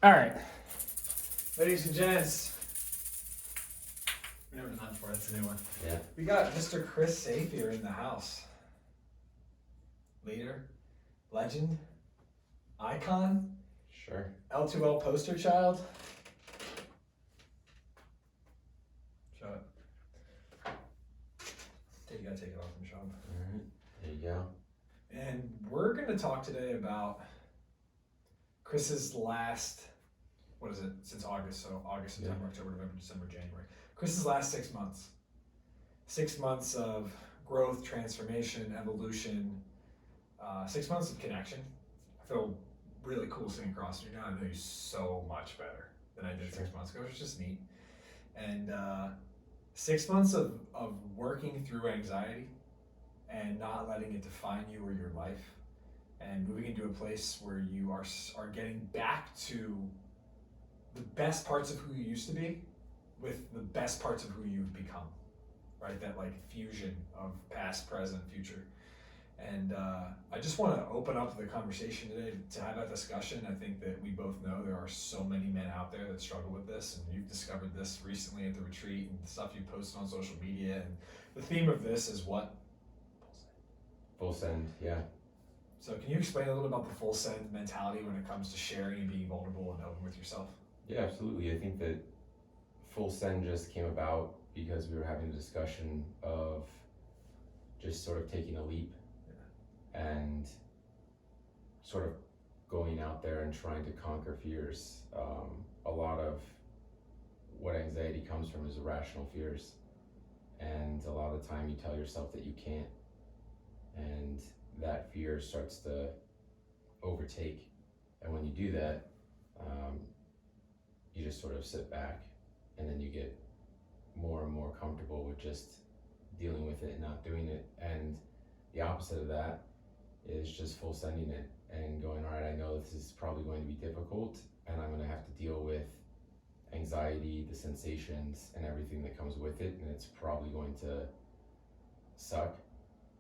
All right, ladies and gents. We never done that before. That's a new one. Yeah. We got Mr. Chris Safier in the house. Leader, legend, icon, Sure. L2L poster child. Show it. You gotta take it off from Sean. All right. There you go. And we're gonna talk today about Chris's last, what is it, since August, so August, September, October, November, December, January. Chris's last 6 months. 6 months of growth, transformation, evolution, 6 months of connection. I feel really cool sitting across from you now. I know you so much better than I did 6 months ago. It was just neat. And 6 months of working through anxiety and not letting it define you or your life, and moving into a place where you are getting back to the best parts of who you used to be with the best parts of who you've become, right? That like fusion of past, present, future. And I just want to open up the conversation today to have that discussion. I think that we both know there are so many men out there that struggle with this, and you've discovered this recently at the retreat and the stuff you posted on social media. And the theme of this is what? Full send, yeah. So can you explain a little bit about the full send mentality when it comes to sharing and being vulnerable and open with yourself? Yeah, absolutely. I think that full send just came about because we were having a discussion of just sort of taking a leap and sort of going out there and trying to conquer fears. A lot of what anxiety comes from is irrational fears. And a lot of the time you tell yourself that you can't. And that fear starts to overtake. And when you do that, you just sort of sit back, and then you get more and more comfortable with just dealing with it and not doing it. And the opposite of that is just full sending it and going, all right, I know this is probably going to be difficult, and I'm going to have to deal with anxiety, the sensations, and everything that comes with it, and it's probably going to suck,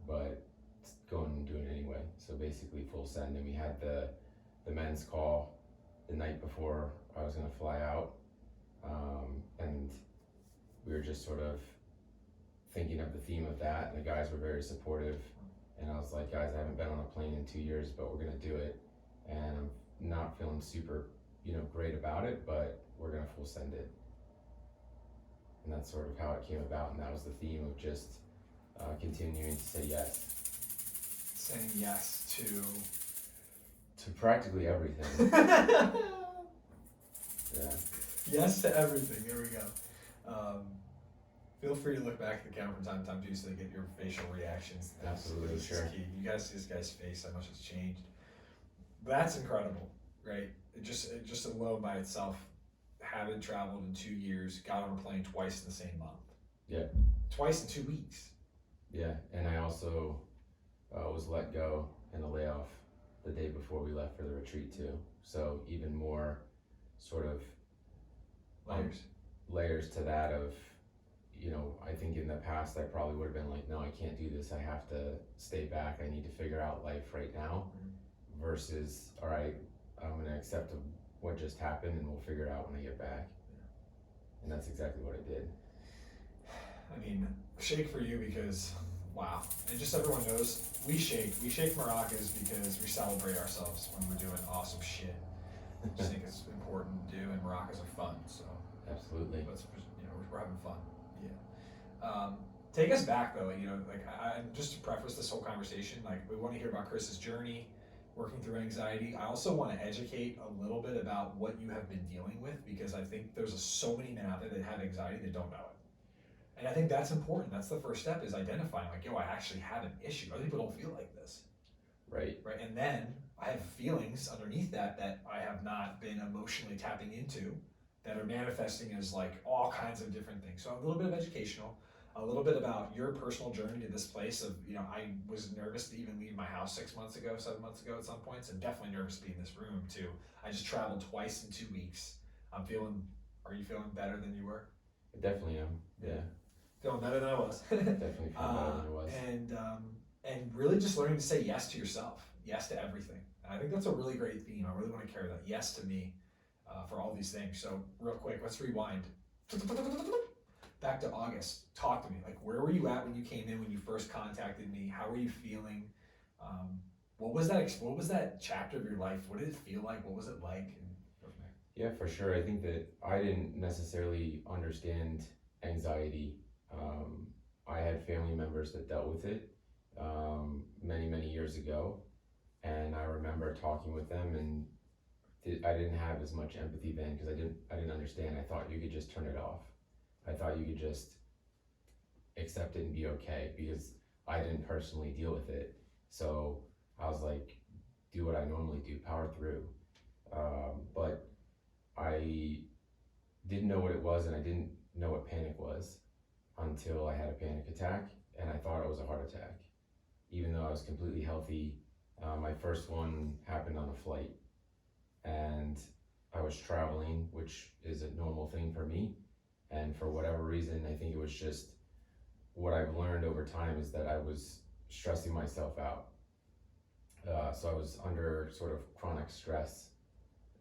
but going and doing it anyway. So basically full send. And we had the men's call the night before I was going to fly out, and we were just sort of thinking of the theme of that, and the guys were very supportive. And I was like, guys, I haven't been on a plane in 2 years, but we're going to do it. And I'm not feeling super, great about it, but we're going to full send it. And that's sort of how it came about. And that was the theme of just continuing to say yes. Saying yes To practically everything. Yeah. Yes to everything. Here we go. Feel free to look back at the camera from time to time too, so they get your facial reactions. Absolutely, this sure. is key. You guys see this guy's face, how much it's changed. That's incredible, right? It just alone by itself, having traveled in 2 years, got on a plane twice in the same month. Yeah. Twice in 2 weeks. Yeah, and I also was let go in a layoff the day before we left for the retreat too. So even more sort of layers to that of, I think in the past I probably would have been like, no, I can't do this. I have to stay back. I need to figure out life right now, versus, all right, I'm going to accept what just happened and we'll figure it out when I get back. And that's exactly what I did. I mean, shake for you because, wow. And just so everyone knows, we shake maracas because we celebrate ourselves when we're doing awesome shit. I just think it's important to do, and maracas are fun, so. Absolutely. We're having fun. Yeah. Take us back though, I just to preface this whole conversation, we want to hear about Chris's journey, working through anxiety. I also want to educate a little bit about what you have been dealing with, because I think there's so many men out there that have anxiety that don't know it. And I think that's important. That's the first step, is identifying I actually have an issue. Other people don't feel like this. Right. And then I have feelings underneath that I have not been emotionally tapping into, that are manifesting as all kinds of different things. So a little bit of educational, a little bit about your personal journey to this place of, I was nervous to even leave my house 6 months ago, 7 months ago at some points, and definitely nervous to be in this room too. I just traveled twice in 2 weeks. Are you feeling better than you were? I definitely am, yeah. Feeling better than I was. Definitely feeling better than I was. And really just learning to say yes to yourself, yes to everything. And I think that's a really great theme. I really want to carry that. Yes to me. for all these things. So real quick, let's rewind. Back to August. Talk to me. Like, where were you at when you came in? When you first contacted me? How were you feeling? What was that? What was that chapter of your life? What did it feel like? What was it like? And go from there. Yeah, for sure. I think that I didn't necessarily understand anxiety. I had family members that dealt with it many years ago, and I remember talking with them, and I didn't have as much empathy then because I didn't understand. I thought you could just turn it off. I thought you could just accept it and be okay because I didn't personally deal with it. So I was like, do what I normally do, power through. But I didn't know what it was, and I didn't know what panic was until I had a panic attack, and I thought it was a heart attack, even though I was completely healthy. My first one happened on a flight, and I was traveling, which is a normal thing for me. And for whatever reason, I think it was just what I've learned over time is that I was stressing myself out. So I was under sort of chronic stress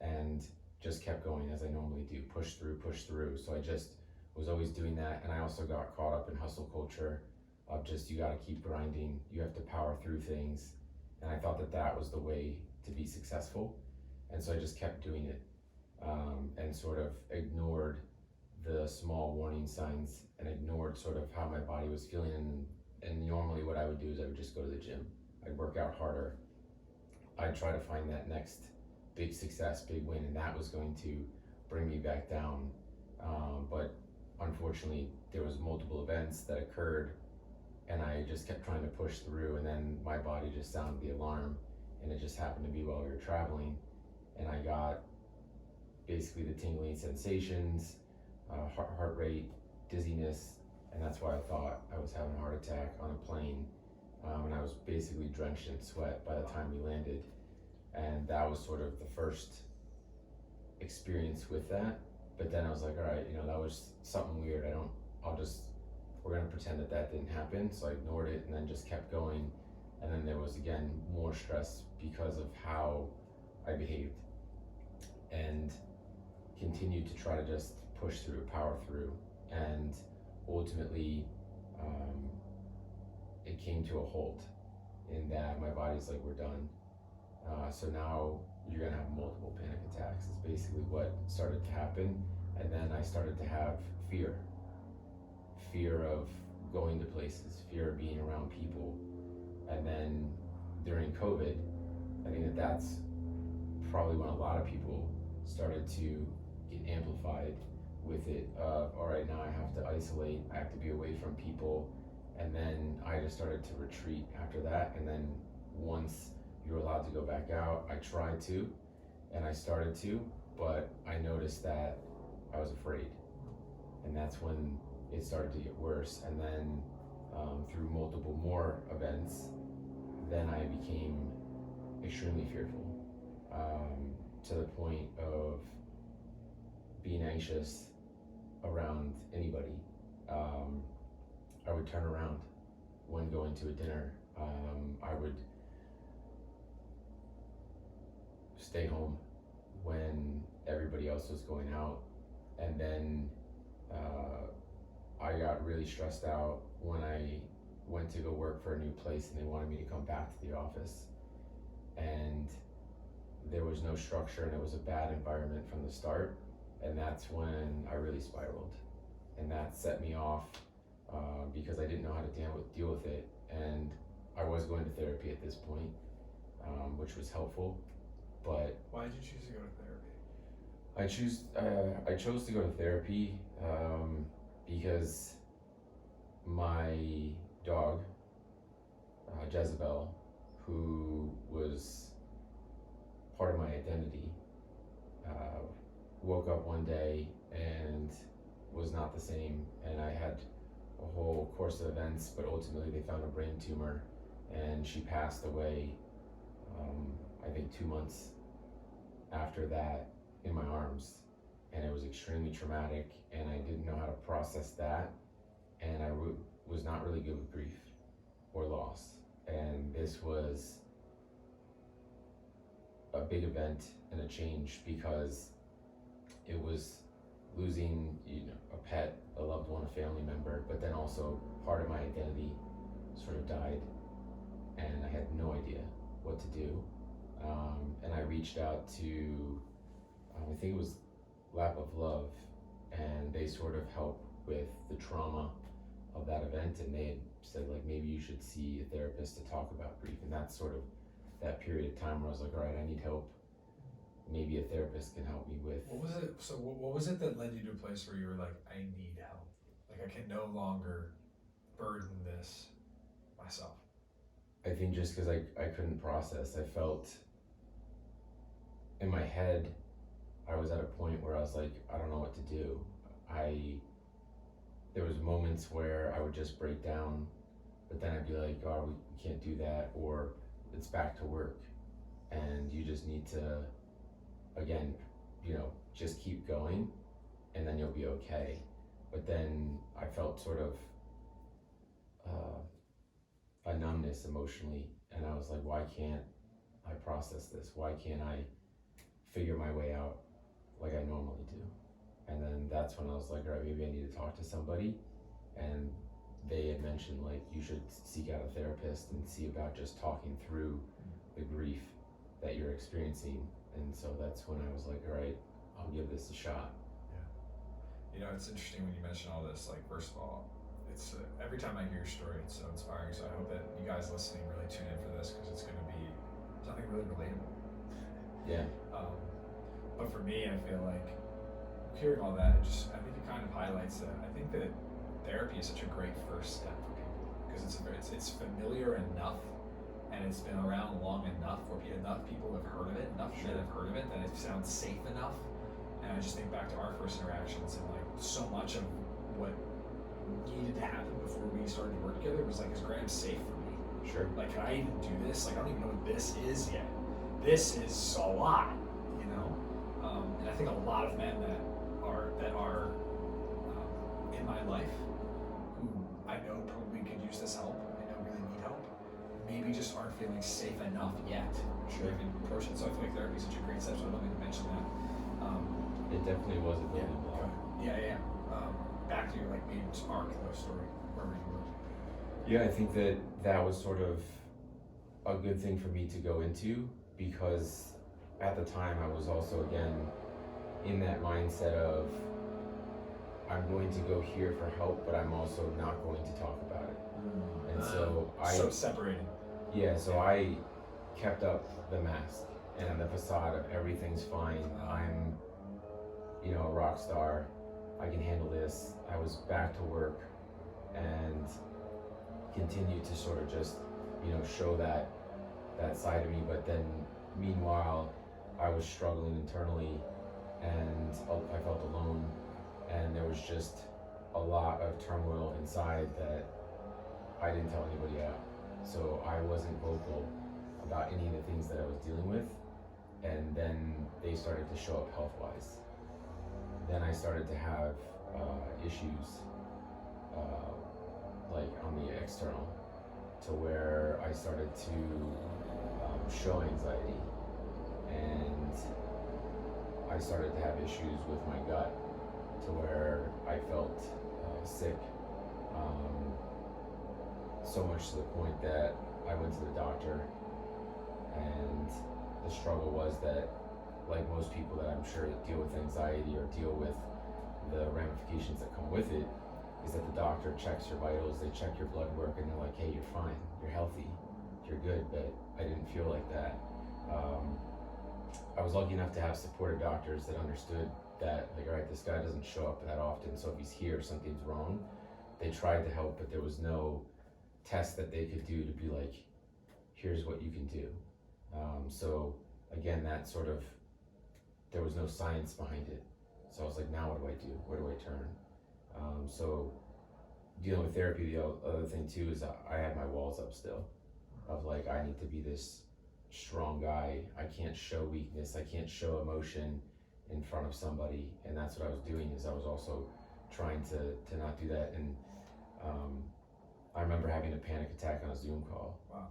and just kept going as I normally do, push through. So I just was always doing that. And I also got caught up in hustle culture of just, you got to keep grinding, you have to power through things. And I thought that that was the way to be successful. And so I just kept doing it and sort of ignored the small warning signs and ignored sort of how my body was feeling. And normally what I would do is I would just go to the gym. I'd work out harder. I'd try to find that next big success, big win, and that was going to bring me back down. But unfortunately, there was multiple events that occurred, and I just kept trying to push through, and then my body just sounded the alarm, and it just happened to be while we were traveling, and I got basically the tingling sensations, heart rate, dizziness, and that's why I thought I was having a heart attack on a plane. And I was basically drenched in sweat by the time we landed. And that was sort of the first experience with that. But then I was like, all right, that was something weird. We're gonna pretend that that didn't happen. So I ignored it and then just kept going. And then there was again more stress because of how I behaved, and continued to try to just push through, power through. And ultimately, it came to a halt in that my body's like, we're done. So now you're gonna have multiple panic attacks. It's basically what started to happen. And then I started to have fear of going to places, fear of being around people. And then during COVID, I think that that's probably when a lot of people started to get amplified with it. All right, now I have to isolate, I have to be away from people. And then I just started to retreat after that. And then once you were allowed to go back out, I tried to, and I started to, but I noticed that I was afraid. And that's when it started to get worse. And then through multiple more events, then I became extremely fearful, to the point of being anxious around anybody. I would turn around when going to a dinner. I would stay home when everybody else was going out. And then I got really stressed out when I went to go work for a new place and they wanted me to come back to the office. And there was no structure, and it was a bad environment from the start. And that's when I really spiraled. And that set me off because I didn't know how to deal with it. And I was going to therapy at this point, which was helpful. But why did you choose to go to therapy? I chose to go to therapy because my dog, Jezebel, who was part of my identity, woke up one day and was not the same. And I had a whole course of events, but ultimately they found a brain tumor, and she passed away, I think 2 months after that, in my arms. And it was extremely traumatic, and I didn't know how to process that, and I was not really good with grief or loss. And this was a big event and a change, because it was losing, a pet, a loved one, a family member, but then also part of my identity sort of died, and I had no idea what to do. And I reached out to, I think it was Lap of Love, and they sort of help with the trauma of that event, and they had said like maybe you should see a therapist to talk about grief, and that's sort of that period of time where I was like, all right, I need help. Maybe a therapist can help me with. What was it? So what was it that led you to a place where you were like, I need help? Like I can no longer burden this myself. I think just because I couldn't process. I felt in my head, I was at a point where I was like, I don't know what to do. There was moments where I would just break down, but then I'd be like, oh, we can't do that, or it's back to work, and you just need to, again, just keep going, and then you'll be okay. But then I felt sort of a numbness emotionally, and I was like, why can't I process this? Why can't I figure my way out like I normally do? And then that's when I was like, all right, maybe I need to talk to somebody. And they had mentioned like you should seek out a therapist and see about just talking through the grief that you're experiencing. And so that's when I was like, all right, I'll give this a shot. Yeah. It's interesting when you mention all this. Like, first of all, it's every time I hear your story, it's so inspiring. So I hope that you guys listening really tune in for this, because it's going to be something really relatable. Yeah. But for me, I feel like hearing all that, I think it kind of highlights that. I think that therapy is such a great first step for people, because it's familiar enough, and it's been around long enough where enough people have heard of it, enough men have heard of it, that it sounds safe enough. And I just think back to our first interactions, and like so much of what needed to happen before we started to work together was like, is Graham safe for me? Sure. Like, can I even do this? Like, I don't even know what this is yet. This is a lot, and I think a lot of men that are in my life who I know probably could use this help, I know really need help, maybe just aren't feeling safe enough yet to even approach it. So I feel like therapy is such a great step, so I don't need to mention that. It definitely was a building block. Yeah. Back to your like maybe just arc of the story, wherever you were. Yeah, I think that was sort of a good thing for me to go into, because at the time I was also, again, in that mindset of I'm going to go here for help, but I'm also not going to talk about it. And so so separated. Yeah, so I kept up the mask and the facade of everything's fine. I'm, a rock star. I can handle this. I was back to work and continued to sort of just, show that side of me. But then meanwhile, I was struggling internally, and I felt alone, and there was just a lot of turmoil inside that I didn't tell anybody out. So I wasn't vocal about any of the things that I was dealing with, and then they started to show up health-wise. Then I started to have issues, like on the external, to where I started to show anxiety, and I started to have issues with my gut, to where I felt sick, so much to the point that I went to the doctor. And the struggle was that, like most people that I'm sure that deal with anxiety or deal with the ramifications that come with it, is that the doctor checks your vitals, they check your blood work, and they're like, hey, you're fine, you're healthy, you're good. But I didn't feel like that. I was lucky enough to have supportive doctors that understood that, like, all right, this guy doesn't show up that often, so if he's here, something's wrong. They tried to help, but there was no test that they could do to be like, here's what you can do. So again, that sort of, there was no science behind it. So I was like, now what do I do? Where do I turn? So dealing with therapy, the other thing too is I had my walls up still, of like, I need to be this strong guy. I can't show weakness. I can't show emotion in front of somebody. And that's what I was doing, is I was also trying to not do that. And I remember having a panic attack on a Zoom call. Wow.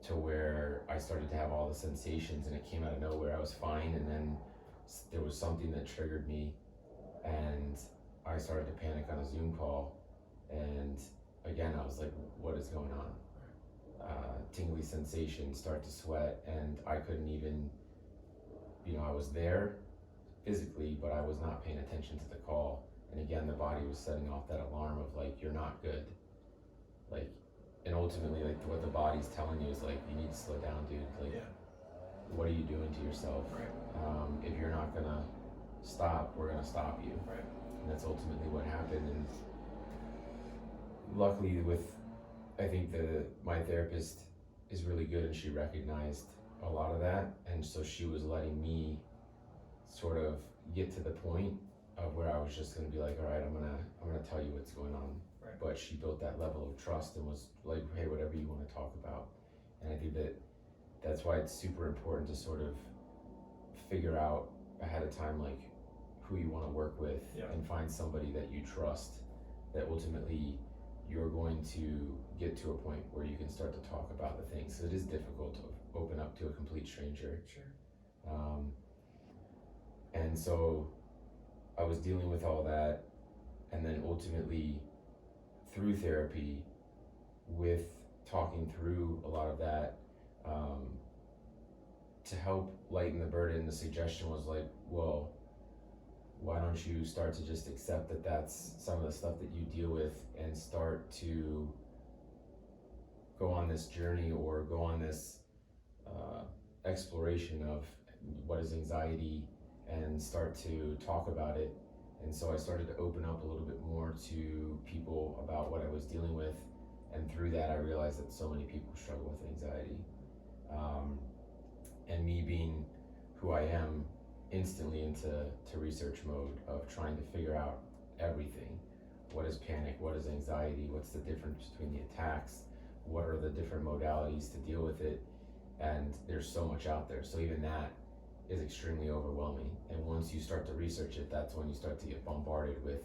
To where I started to have all the sensations, and it came out of nowhere. I was fine, and then there was something that triggered me, and I started to panic on a Zoom call, and again I was like, what is going on? Tingly sensation, start to sweat, and I couldn't even, I was there physically, but I was not paying attention to the call. And again, the body was setting off that alarm of like, you're not good. Like, and ultimately, like what the body's telling you is like, you need to slow down, dude. Like, what are you doing to yourself? Right. If you're not gonna stop, we're gonna stop you. Right. And that's ultimately what happened. And luckily, I think my therapist is really good, and she recognized a lot of that, and so she was letting me sort of get to the point of where I was just gonna be like, all right, I'm gonna tell you what's going on. Right. But she built that level of trust and was like, hey, whatever you want to talk about. And I think that's why it's super important to sort of figure out ahead of time like who you want to work with, and find somebody that you trust, that ultimately you're going to get to a point where you can start to talk about the things. So it is difficult to open up to a complete stranger. Sure. And so I was dealing with all that, and then ultimately through therapy, with talking through a lot of that, to help lighten the burden, the suggestion was like, well, why don't you start to just accept that that's some of the stuff that you deal with, and start to go on this journey or go on this exploration of what is anxiety, and start to talk about it. And so I started to open up a little bit more to people about what I was dealing with, and through that I realized that so many people struggle with anxiety. And me being who I am, instantly into research mode of trying to figure out everything. What is panic? What is anxiety? What's the difference between the attacks? What are the different modalities to deal with it? And there's so much out there. So even that is extremely overwhelming. And once you start to research it, that's when you start to get bombarded with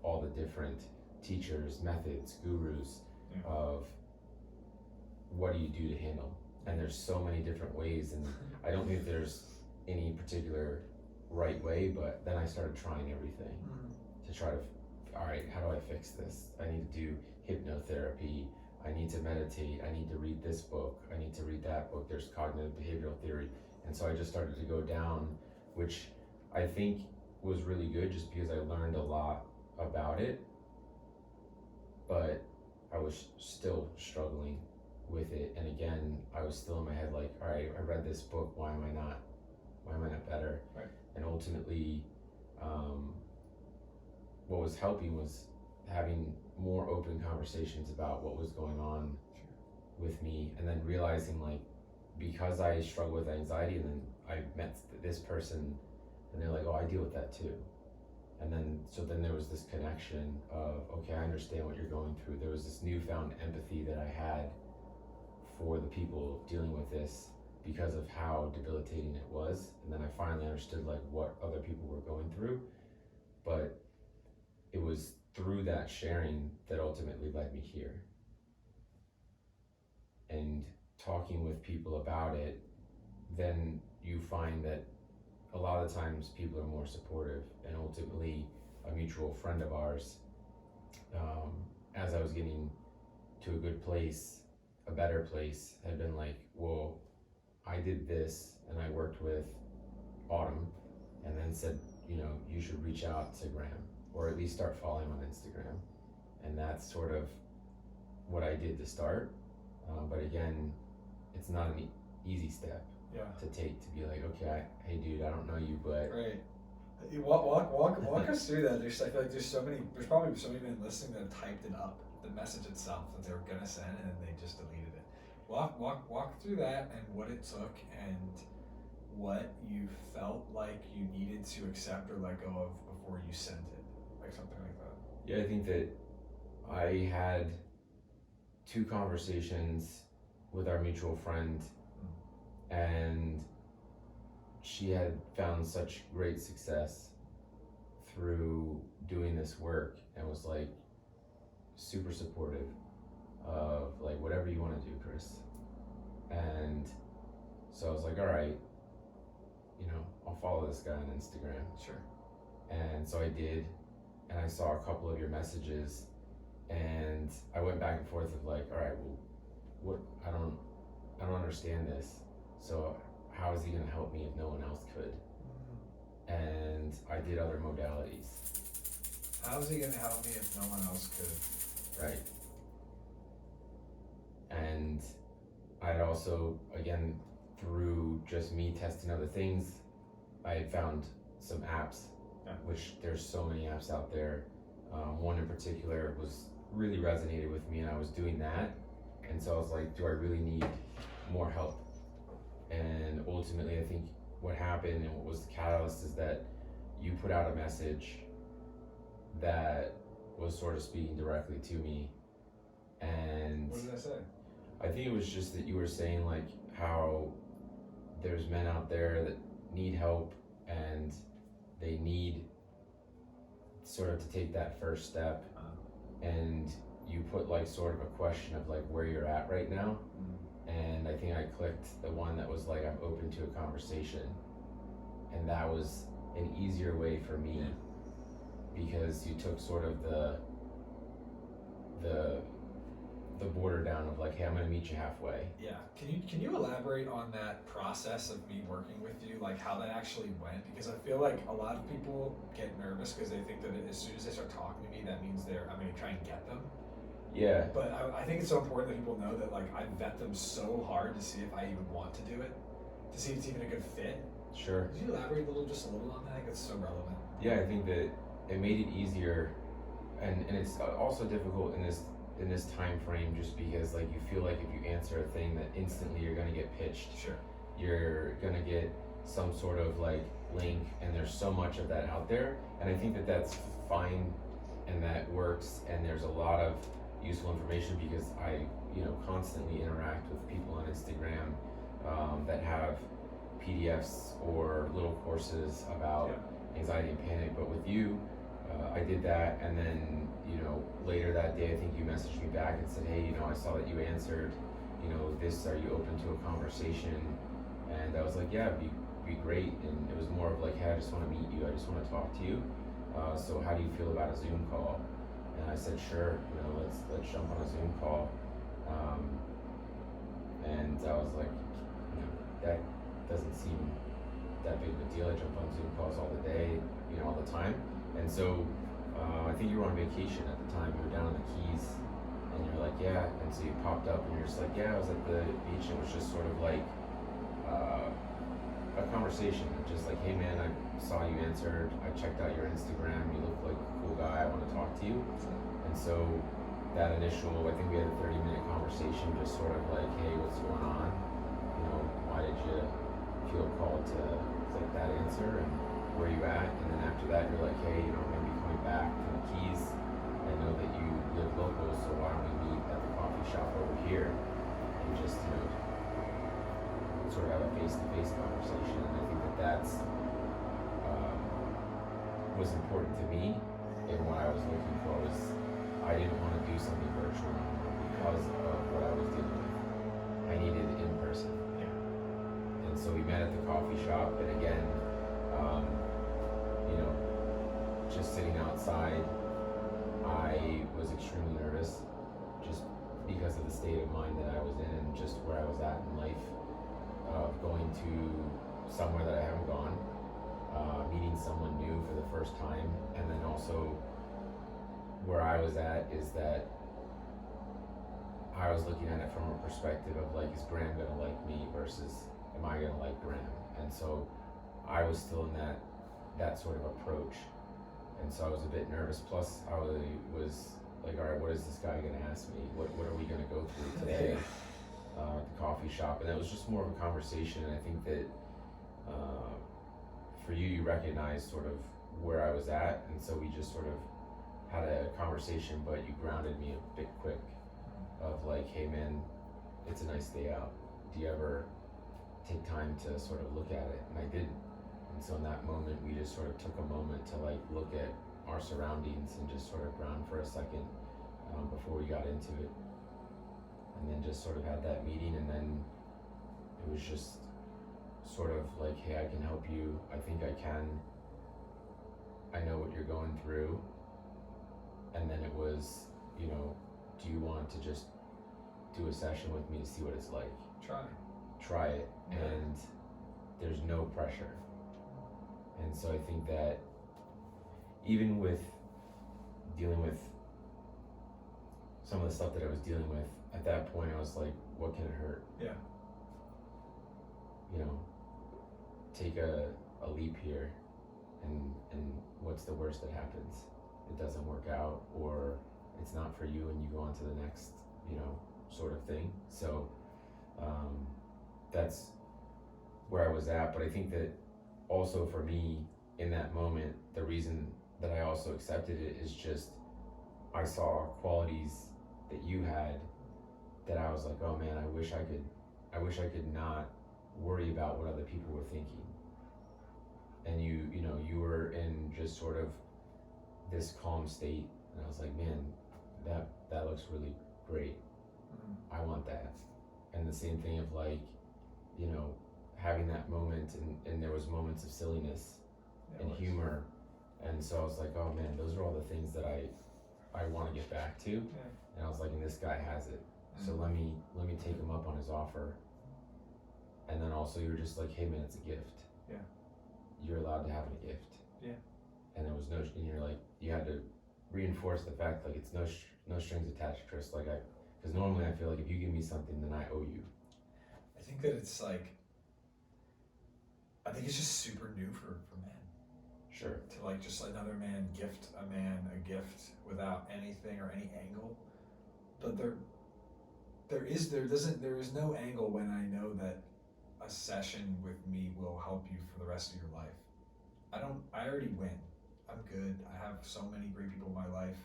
all the different teachers, methods, gurus of what do you do to handle. And there's so many different ways, and I don't think there's any particular right way, but then I started trying everything to try to, all right, how do I fix this? I need to do hypnotherapy, I need to meditate, I need to read this book, I need to read that book, there's cognitive behavioral theory. And so I just started to go down, which I think was really good just because I learned a lot about it, but I was still struggling with it. And again, I was still in my head like, all right, I read this book, why am I not better? Right. And ultimately, what was helping was having more open conversations about what was going on with me, and then realizing like, because I struggle with anxiety, and then I met this person and they're like, oh, I deal with that too. And then, so then there was this connection of, okay, I understand what you're going through. There was this newfound empathy that I had for the people dealing with this because of how debilitating it was. And then I finally understood like what other people were going through. But it was through that sharing that ultimately led me here. And talking with people about it, then you find that a lot of times people are more supportive. And ultimately, a mutual friend of ours, as I was getting to a good place, a better place, had been like, well, I did this and I worked with Autumn, and then said, you should reach out to Graham, or at least start following him on Instagram. And that's sort of what I did to start. But again, it's not an easy step to take, to be like, okay, hey dude, I don't know you, but right. Walk us through that. I feel like there's probably so many men listening that have typed it up, the message itself that they were gonna send, and then they just deleted it. Walk through that and what it took and what you felt like you needed to accept or let go of before you sent it, like something like that. Yeah, I think that I had 2 conversations with our mutual friend, and she had found such great success through doing this work, and was like super supportive of like, whatever you want to do, Chris. And so I was like, all right, I'll follow this guy on Instagram. Sure. And so I did, and I saw a couple of your messages, and I went back and forth of like, all right, well, what, I don't understand this. So how is he gonna help me if no one else could? And I did other modalities. How's he gonna help me if no one else could? Right. And I'd also, again, through just me testing other things, I had found some apps, which there's so many apps out there. One in particular was really resonated with me, and I was doing that. And so I was like, do I really need more help? And ultimately, I think what happened and what was the catalyst is that you put out a message that was sort of speaking directly to me. And what did I say? I think it was just that you were saying like how there's men out there that need help and they need sort of to take that first step, and you put like sort of a question of like where you're at right now. And I think I clicked the one that was like, I'm open to a conversation. And that was an easier way for me because you took sort of the border down of like, hey, I'm gonna meet you halfway. Yeah. Can you elaborate on that process of me working with you, like how that actually went? Because I feel like a lot of people get nervous because they think that as soon as they start talking to me, that means I'm gonna try and get them. Yeah. But I think it's so important that people know that like I vet them so hard to see if I even want to do it, to see if it's even a good fit. Sure. Could you elaborate just a little on that? I think it's so relevant. Yeah, I think that it made it easier, and it's also difficult in this time frame just because like you feel like if you answer a thing that instantly you're gonna get pitched. Sure. You're gonna get some sort of like link, and there's so much of that out there, and I think that that's fine and that works, and there's a lot of useful information because I constantly interact with people on Instagram that have PDFs or little courses about anxiety and panic. But with you, I did that, and then later that day I think you messaged me back and said, hey, I saw that you answered this, are you open to a conversation? And I was like, yeah, it'd be great. And it was more of like, hey, I just want to meet you, I just want to talk to you, so how do you feel about a Zoom call? And I said, sure, let's jump on a Zoom call. And I was like, that doesn't seem that big of a deal. I jump on Zoom calls all the day, all the time. And so I think you were on vacation at the time. You were down in the Keys, and you're like, yeah. And so you popped up, and you're just like, yeah, I was at the beach. And it was just sort of like a conversation, just like, hey man, I saw you answered. I checked out your Instagram. You look like a cool guy. I want to talk to you. And so that initial, I think we had a 30-minute conversation, just sort of like, hey, what's going on? Why did you feel called to click that answer, and where you at? And then after that, you're like, hey, I'm gonna be coming back to the Keys. I know that you live local, so why don't we meet at the coffee shop over here and just sort of have a face-to-face conversation. And I think that that's was important to me, and what I was looking for was I didn't want to do something virtual because of what I was dealing with. I needed it in person. And so we met at the coffee shop, and again, just sitting outside, I was extremely nervous just because of the state of mind that I was in and just where I was at in life, of going to somewhere that I haven't gone, meeting someone new for the first time. And then also where I was at is that I was looking at it from a perspective of like, is Graham gonna like me versus am I gonna like Graham? And so I was still in that sort of approach, and so I was a bit nervous. Plus I was like, all right, what is this guy gonna ask me? What are we gonna go through today at the coffee shop? And it was just more of a conversation. And I think that for you recognized sort of where I was at, and so we just sort of had a conversation, but you grounded me a bit quick of like, hey man, it's a nice day out. Do you ever take time to sort of look at it? And I didn't. And so in that moment, we just sort of took a moment to like look at our surroundings and just sort of ground for a second before we got into it. And then just sort of had that meeting, and then it was just sort of like, hey, I can help you. I think I can. I know what you're going through. And then it was, you know, do you want to just do a session with me to see what it's like? Try it. Yeah. And there's no pressure. And so I think that even with dealing with some of the stuff that I was dealing with, at that point I was like, what can it hurt? Yeah. You know, take a leap here, and what's the worst that happens? It doesn't work out, or it's not for you, and you go on to the next, you know, sort of thing. So that's where I was at. But I think that also for me in that moment, the reason that I also accepted it is just I saw qualities that you had that I was like, oh man, I wish I could not worry about what other people were thinking. And you know, you were in just sort of this calm state, and I was like, man, that looks really great. I want that. And the same thing of like, you know, having that moment, and there was moments of silliness and humor, and so I was like, oh man, those are all the things that I want to get back to. And I was like, and this guy has it, so let me take him up on his offer. And then also you were just like, hey man, it's a gift. Yeah. You're allowed to have a gift. Yeah. And there was no, and you're like, you had to reinforce the fact like it's no strings attached, Chris. Like because normally I feel like if you give me something, then I owe you. I think that it's like, I think it's just super new for men. Sure. To like just another man gift a man a gift without anything or any angle. But there is no angle when I know that a session with me will help you for the rest of your life. I already win. I'm good. I have so many great people in my life.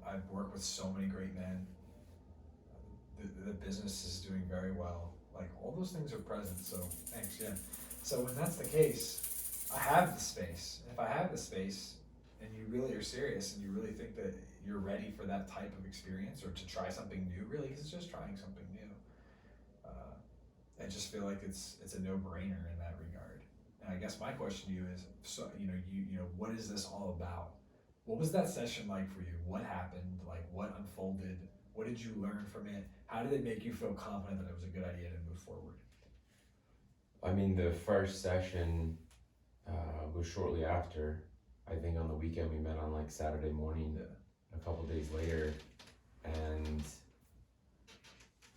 I've worked with so many great men. The business is doing very well. Like all those things are present. So thanks. Yeah. So when that's the case, I have the space. If I have the space, and you really are serious, and you really think that you're ready for that type of experience, or to try something new, really, because it's just trying something new. I just feel like it's a no-brainer in that regard. And I guess my question to you is, so you know, what is this all about? What was that session like for you? What happened? Like what unfolded? What did you learn from it? How did it make you feel confident that it was a good idea to move forward? I mean, the first session was shortly after. I think on the weekend we met on like Saturday morning. Yeah. A couple days later, and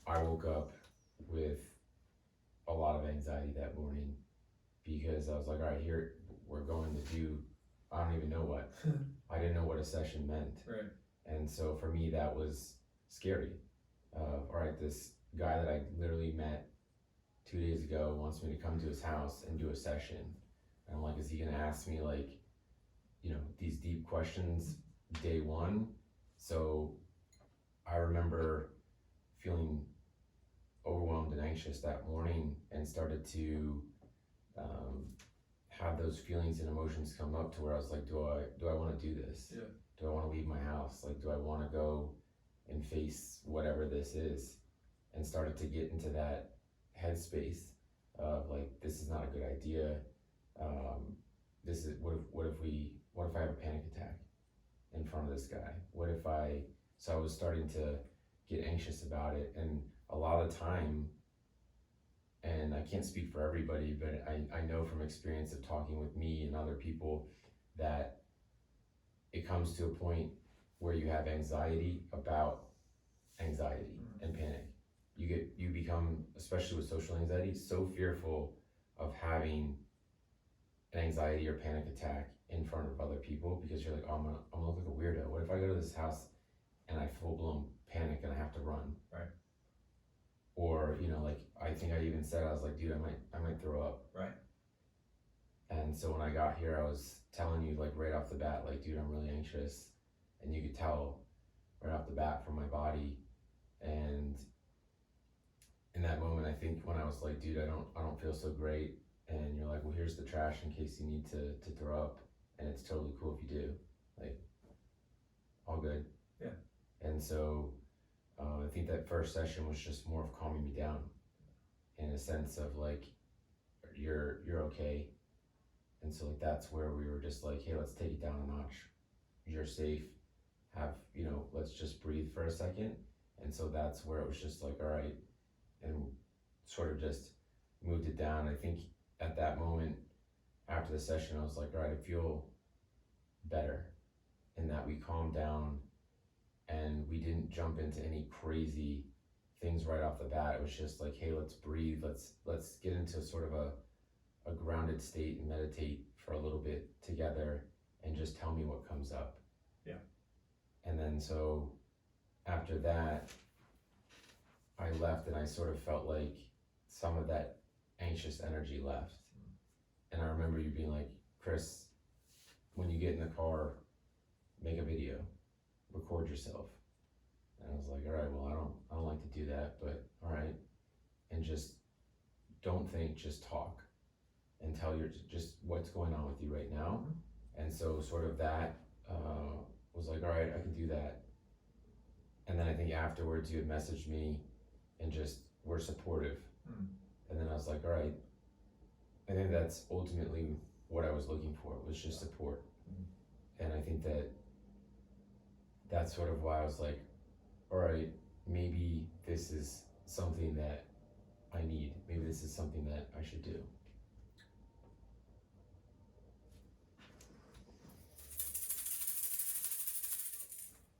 I woke up with a lot of anxiety that morning because I was like, all right, here we're going to do, I don't even know what. I didn't know what a session meant. Right. And so for me, that was scary. All right, this guy that I literally met 2 days ago wants me to come to his house and do a session. And I'm like, is he gonna ask me like, you know, these deep questions day one? So I remember feeling overwhelmed and anxious that morning, and started to have those feelings and emotions come up to where I was like, do I want to do this? Yeah. Do I want to leave my house? Like, do I want to go and face whatever this is? And started to get into that headspace of like, this is not a good idea. This is what if I have a panic attack in front of this guy? So I was starting to get anxious about it, and a lot of the time, and I can't speak for everybody, but I know from experience of talking with me and other people that it comes to a point where you have anxiety about anxiety and panic. You become, especially with social anxiety, so fearful of having an anxiety or panic attack in front of other people, because you're like, oh, I'm gonna look like a weirdo. What if I go to this house and I full blown panic and I have to run? Right. Or, you know, like, I think I even said, I was like, dude, I might throw up. Right. And so when I got here, I was telling you like right off the bat, like, dude, I'm really anxious. And you could tell right off the bat from my body. And in that moment, I think when I was like, dude, I don't feel so great. And you're like, well, here's the trash in case you need to throw up. And it's totally cool if you do. Like, all good. Yeah. And so I think that first session was just more of calming me down in a sense of like you're okay. And so like that's where we were just like, hey, let's take it down a notch. You're safe. Have, let's just breathe for a second. And so that's where it was just like, all right, and sort of just moved it down. I think at that moment after the session, I was like, all right, I feel better, and that we calmed down and we didn't jump into any crazy things right off the bat. It was just like, hey, let's breathe. Let's get into sort of a grounded state and meditate for a little bit together and just tell me what comes up. Yeah. And then so after that, I left and I sort of felt like some of that anxious energy left. And I remember you being like, Chris, when you get in the car, make a video, record yourself. And I was like, all right, well, I don't like to do that, but all right. And just don't think, just talk and tell just what's going on with you right now. And so sort of that was like, all right, I can do that. And then I think afterwards you had messaged me and just were supportive. And then I was like, all right, I think that's ultimately what I was looking for, was just support. And I think that's sort of why I was like, all right, maybe this is something that I need. Maybe this is something that I should do.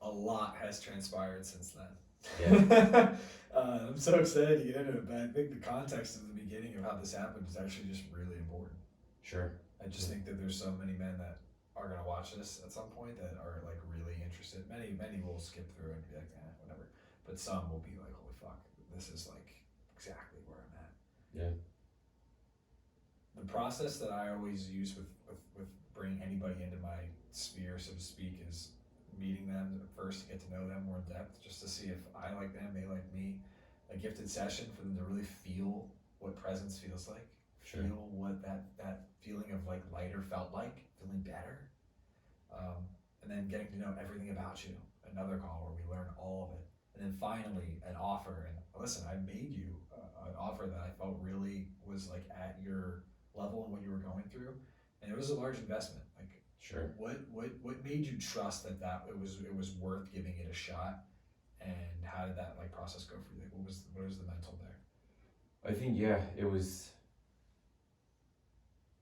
A lot has transpired since then. Yeah. I'm so excited to get into it, but I think the context of the beginning of how this happened is actually just really important. Sure. I just think that there's so many men that are gonna watch this at some point that are like really interested. Many will skip through and be like, whatever. But some will be like, holy fuck, this is like exactly where I'm at. Yeah. The process that I always use with bringing anybody into my sphere, so to speak, is meeting them first to get to know them more in depth, just to see if I like them, they like me. A gifted session for them to really feel what presence feels like. Sure. Feel what that feeling of like lighter felt like, feeling better. And then getting to know everything about you. Another call where we learn all of it. And then finally an offer. And listen, I made you an offer that I felt really was like at your level and what you were going through. And it was a large investment. Like, Sure. What made you trust that it was worth giving it a shot? And how did that like process go for you? Like, what was the mental there? I think, yeah, it was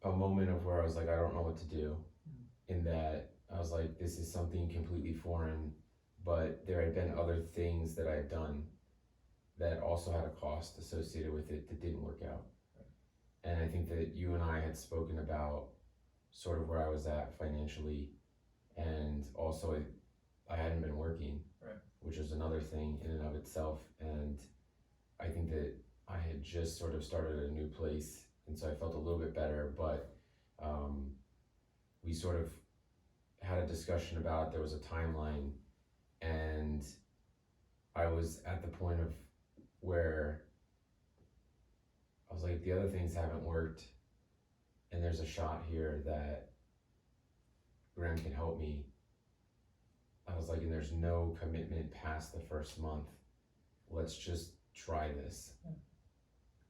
a moment of where I was like, I don't know what to do. In that I was like, this is something completely foreign, but there had been other things that I had done that also had a cost associated with it that didn't work out. Right. And I think that you and I had spoken about sort of where I was at financially, and also I hadn't been working, right, which was another thing in and of itself. And I think that I had just sort of started a new place, and so I felt a little bit better, but we sort of had a discussion about it. There was a timeline, and I was at the point of where I was like, the other things haven't worked, and there's a shot here that Graham can help me. I was like, and there's no commitment past the first month. Let's just try this.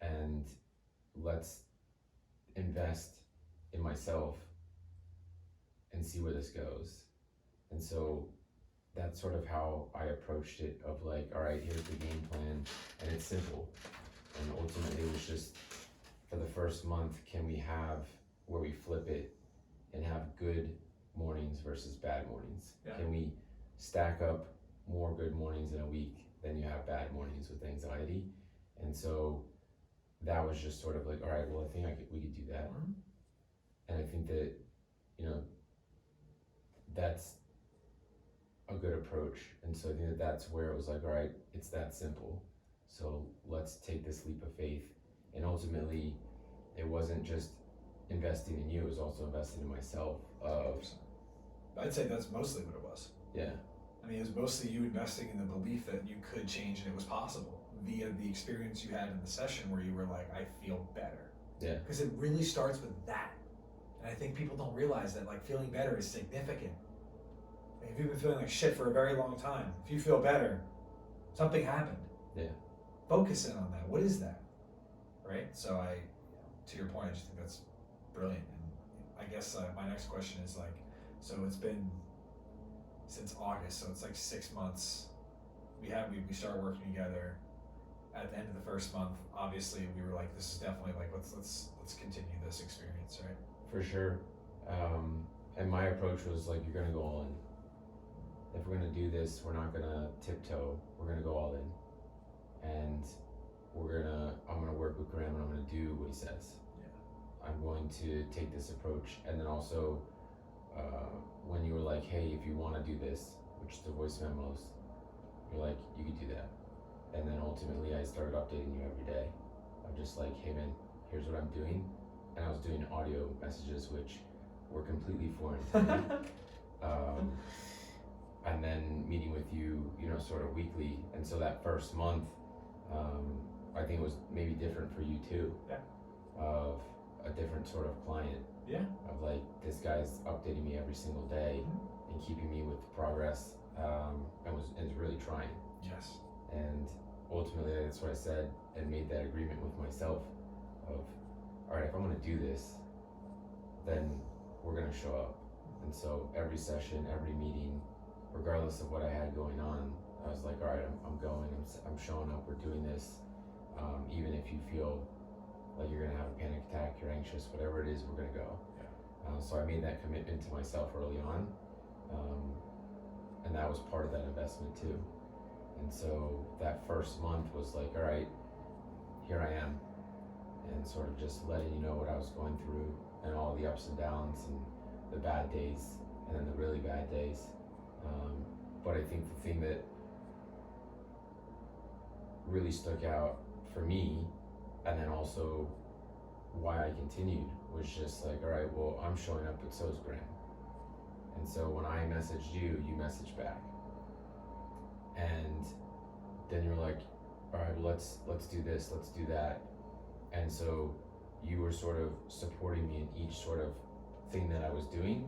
And let's invest in myself and see where this goes. And so that's sort of how I approached it, of like, all right, here's the game plan, and it's simple. And ultimately it was just, for the first month, can we have where we flip it and have good mornings versus bad mornings? Yeah. Can we stack up more good mornings in a week than you have bad mornings with anxiety? And so that was just sort of like, all right, well, I think we could do that. Mm-hmm. And I think that, that's a good approach. And so I think that that's where it was like, all right, it's that simple. So let's take this leap of faith. And ultimately, it wasn't just investing in you, it was also investing in myself. I'd say that's mostly what it was. Yeah. I mean, it was mostly you investing in the belief that you could change and it was possible via the experience you had in the session where you were like, I feel better. Yeah. Because it really starts with that. And I think people don't realize that like feeling better is significant. Like, if you've been feeling like shit for a very long time, if you feel better, something happened. Yeah. Focus in on that. What is that? right? So to your point, I just think that's brilliant. And I guess my next question is like, so it's been since August, so it's like 6 months. We started working together. At the end of the first month, obviously we were like, this is definitely like let's continue this experience, right? For sure. And my approach was like, you're gonna go all in. If we're gonna do this, we're not gonna tiptoe. We're gonna go all in, and I'm gonna work with Graham, and I'm gonna do what he says. Yeah. I'm going to take this approach, and then also, when you were like, hey, if you want to do this, which is the voice memos, you're like, you could do that. And then ultimately I started updating you every day. I'm just like, hey man, here's what I'm doing. And I was doing audio messages, which were completely foreign to me. And then meeting with you, sort of weekly. And so that first month, I think it was maybe different for you too. Yeah. Of a different sort of client. Yeah. Of like, this guy's updating me every single day and keeping me with progress, and is really trying. Yes. And ultimately, that's what I said and made that agreement with myself of, all right, if I'm going to do this, then we're going to show up. And so every session, every meeting, regardless of what I had going on, I was like, all right, I'm going, I'm showing up, we're doing this. Even if you feel like you're going to have a panic attack, you're anxious, whatever it is, we're going to go. Yeah. So I made that commitment to myself early on. And that was part of that investment too. And so that first month was like, all right, here I am, and sort of just letting you know what I was going through and all the ups and downs and the bad days and then the really bad days. But I think the thing that really stuck out for me, and then also why I continued, was just like, all right, well, I'm showing up, but so is Graham. And so when I messaged you, you messaged back. And then you're like, all right, well, let's do this, let's do that. And so you were sort of supporting me in each sort of thing that I was doing.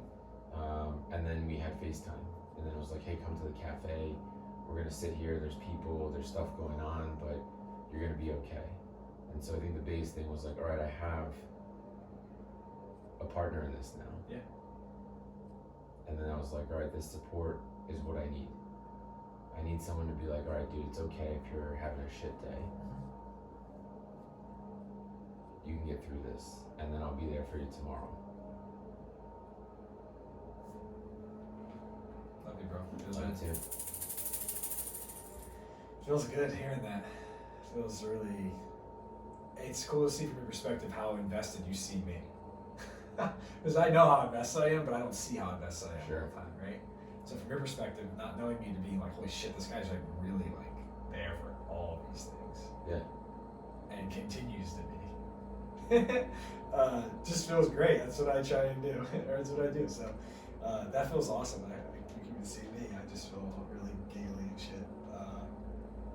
And then we had FaceTime. And then it was like, hey, come to the cafe. We're gonna sit here, there's people, there's stuff going on, but you're gonna be okay. And so I think the biggest thing was like, all right, I have a partner in this now. Yeah. And then I was like, all right, this support is what I need. I need someone to be like, all right, dude, it's okay if you're having a shit day. You can get through this, and then I'll be there for you tomorrow. Love you, bro. Feels Love good. you too. Feels good hearing that. Feels really. It's cool to see from your perspective how invested you see me. Because I know how invested I am, but I don't see how invested I am Sure. all the time, right? So from your perspective, not knowing me to being like, holy shit, this guy's like really like there for all these things. Yeah. And continues to be. Just feels great. That's what I try and do, or that's what I do. So that feels awesome. You can see me. I just feel really giggly and shit.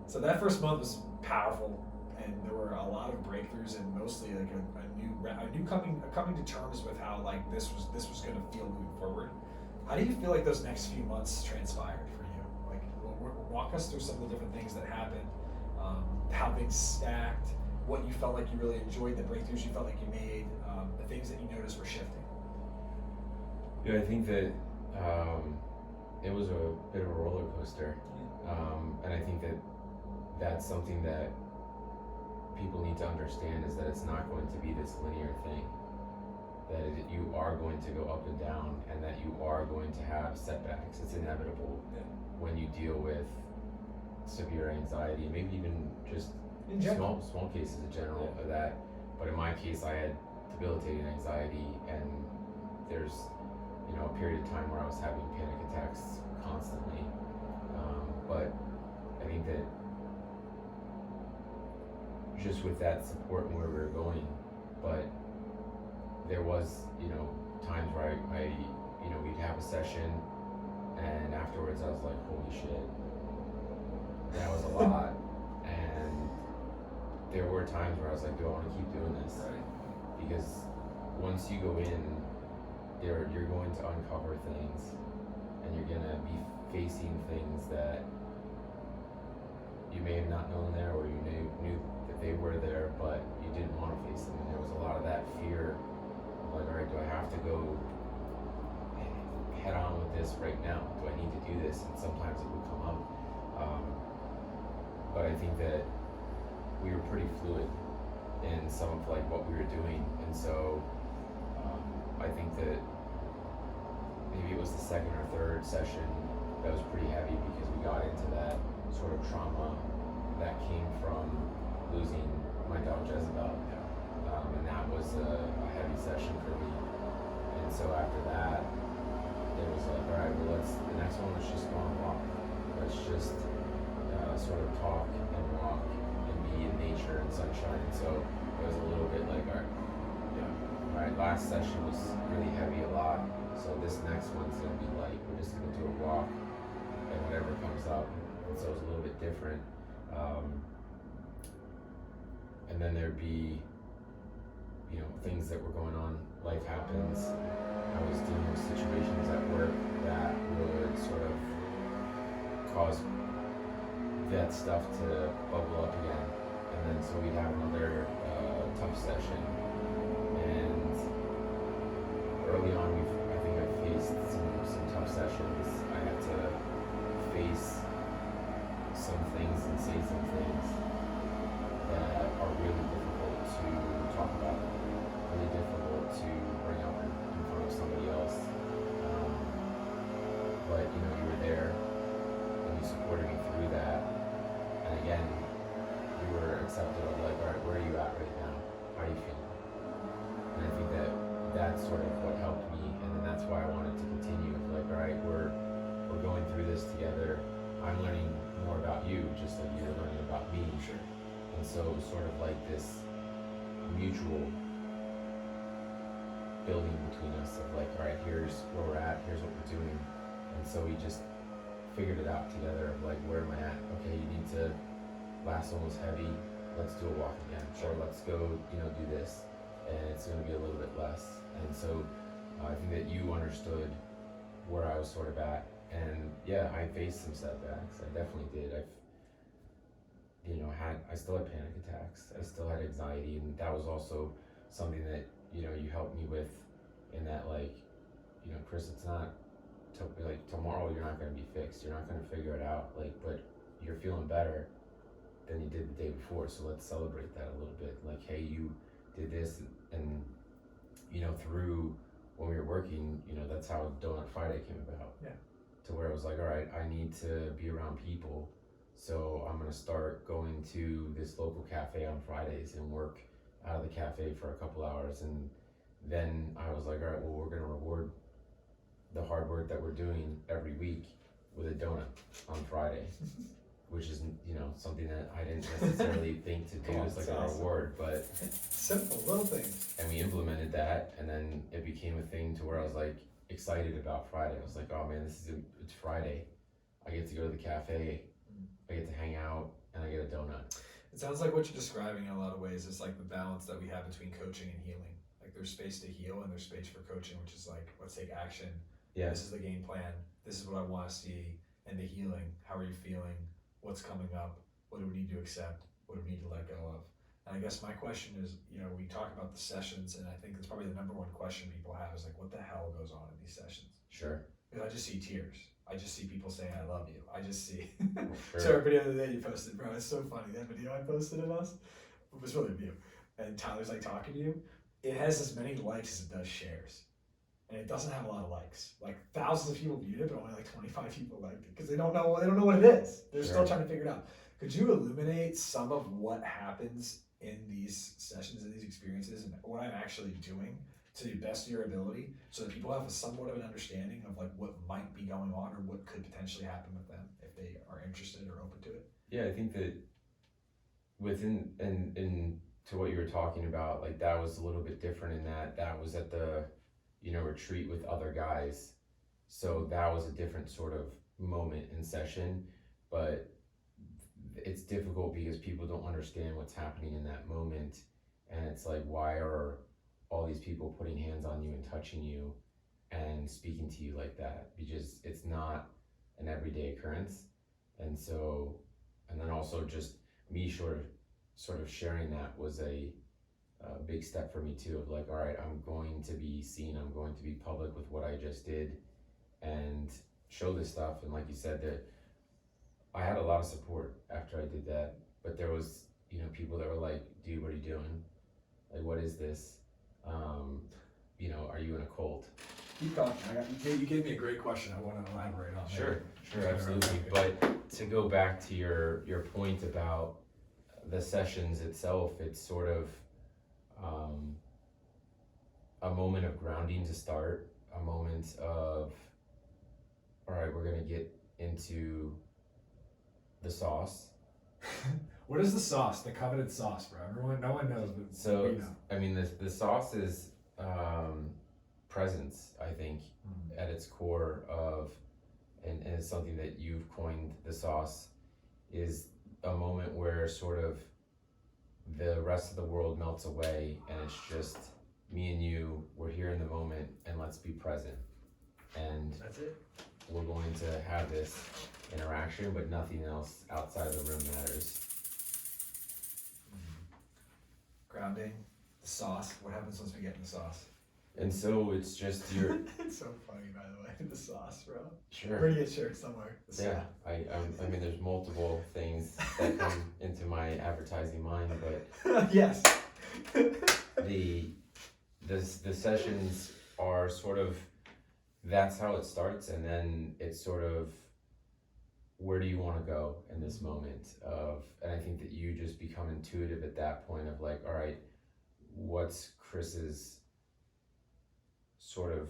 So that first month was powerful, and there were a lot of breakthroughs, and mostly like a new coming to terms with how like this was going to feel moving forward. How do you feel like those next few months transpired for you? Like, walk us through some of the different things that happened, how things stacked, what you felt like you really enjoyed, the breakthroughs you felt like you made, the things that you noticed were shifting. Yeah, I think that it was a bit of a roller coaster, and I think that that's something that people need to understand, is that it's not going to be this linear thing. That you are going to go up and down, and that you are going to have setbacks. It's inevitable when you deal with severe anxiety, maybe even just In general. small cases in general of that. But in my case, I had debilitating anxiety, and there's a period of time where I was having panic attacks constantly. But I think that just with that support and where we were going, but there was, times where I we'd have a session, and afterwards I was like, holy shit, that was a lot. And there were times where I was like, do I want to keep doing this? Right. Because once you go in, you're going to uncover things, and you're gonna be facing things that you may have not known there, or you knew that they were there, but you didn't want to face them, and there was a lot of that fear of like, all right, do I have to go head on with this right now? Do I need to do this? And sometimes it would come up, but I think that we were pretty fluid in some of like what we were doing, and so I think that maybe it was the second or third session that was pretty heavy because we got into that sort of trauma that came from losing my dog Jezebel, and that was a heavy session for me. And so after that, it was like, all right, well, the next one, let's just go on a walk. Let's just sort of talk and walk and be in nature and sunshine. And so it was a little bit like, all right, last session was really heavy a lot. So this next one's gonna be light. We're just gonna do a walk and whatever comes up. And so it's a little bit different. And then there'd be, things that were going on. Life happens. I was dealing with situations at work that would sort of cause that stuff to bubble up again. And then so we'd have another tough session. And early on, I think I faced some tough sessions. I had to face some things and say some things that are really difficult to talk about, really difficult to bring up in front of somebody else. But you were there and you supported me through that. And again, you were accepted of like, all right, where are you at right now? How are you feeling? And I think that that's sort of what helped me, and then that's why I wanted to continue. Like, all right, we're going through this together. I'm learning more about you, just like you're learning about me. Sure. And so it was sort of like this mutual building between us of like, all right, here's where we're at, here's what we're doing. And so we just figured it out together of like, where am I at? Okay, you need to, last one was heavy, let's do a walk again. Or let's go, do this. And it's gonna be a little bit less. And so I think that you understood where I was sort of at. And yeah, I faced some setbacks. I definitely did. I still had panic attacks. I still had anxiety, and that was also something that you helped me with. In that, like, Chris, it's not like tomorrow you're not going to be fixed. You're not going to figure it out. Like, but you're feeling better than you did the day before. So let's celebrate that a little bit. Like, hey, you did this, and through when we were working, that's how Donut Friday came about. Yeah. To where it was like, all right, I need to be around people. So I'm gonna start going to this local cafe on Fridays and work out of the cafe for a couple hours. And then I was like, all right, well, we're gonna reward the hard work that we're doing every week with a donut on Friday, which is, something that I didn't necessarily think to do as like a reward, but simple little things. And we implemented that, and then it became a thing to where I was like excited about Friday. I was like, oh man, it's Friday. I get to go to the cafe, I get to hang out, and I get a donut. It sounds like what you're describing in a lot of ways is like the balance that we have between coaching and healing. Like there's space to heal and there's space for coaching, which is like, let's take action. Yeah. This is the game plan. This is what I want to see. And the healing, how are you feeling? What's coming up? What do we need to accept? What do we need to let go of? And I guess my question is, we talk about the sessions, and I think it's probably the number one question people have is like, what the hell goes on in these sessions? Sure. Because I just see tears. I just see people saying, I love you. I just see. Sure. So every other day you posted, bro, it's so funny. That video I posted of us, it was really of you. And Tyler's like talking to you. It has as many likes as it does shares. And it doesn't have a lot of likes. Like thousands of people viewed it, but only like 25 people liked it because they don't know what it is. They're Sure. still trying to figure it out. Could you illuminate some of what happens in these sessions and these experiences and what I'm actually doing to the best of your ability so that people have a somewhat of an understanding of like what might be going on or what could potentially happen with them if they are interested or open to it? Yeah, I think that within and to what you were talking about, like that was a little bit different in that was at the retreat with other guys. So that was a different sort of moment in session, but it's difficult because people don't understand what's happening in that moment. And it's like, why are all these people putting hands on you and touching you and speaking to you like that? Because it's not an everyday occurrence. And so, and then also just me sort of sharing that was a a big step for me too. Of like, all right, I'm going to be seen. I'm going to be public with what I just did, and show this stuff. And like you said, that I had a lot of support after I did that, but there was, people that were like, dude, what are you doing? Like, what is this? Are you in a cult? Keep talking. You gave me a great question. I want to elaborate on. Sure, absolutely. But to go back to your point about the sessions itself, it's sort of a moment of grounding to start, a moment of, all right, we're gonna get into the sauce. What is the sauce? The coveted sauce, bro. No one knows, but So, we know. I mean, the sauce is presence, I think, at its core of, and it's something that you've coined, the sauce, is a moment where sort of the rest of the world melts away and it's just me and you, we're here in the moment and let's be present. And That's it. we're going to have this interaction, but nothing else outside of the room matters. Grounding, the sauce. What happens once we get in the sauce? And so it's just your It's so funny, by the way, the sauce, bro. sure. We're gonna get shirts somewhere. The Yeah, sauce. I mean, there's multiple things that come into my advertising mind, but Yes. the sessions are sort of, that's how it starts, and then it's sort of, where do you want to go in this moment of, and I think that you just become intuitive at that point of like, all right, what's Chris's sort of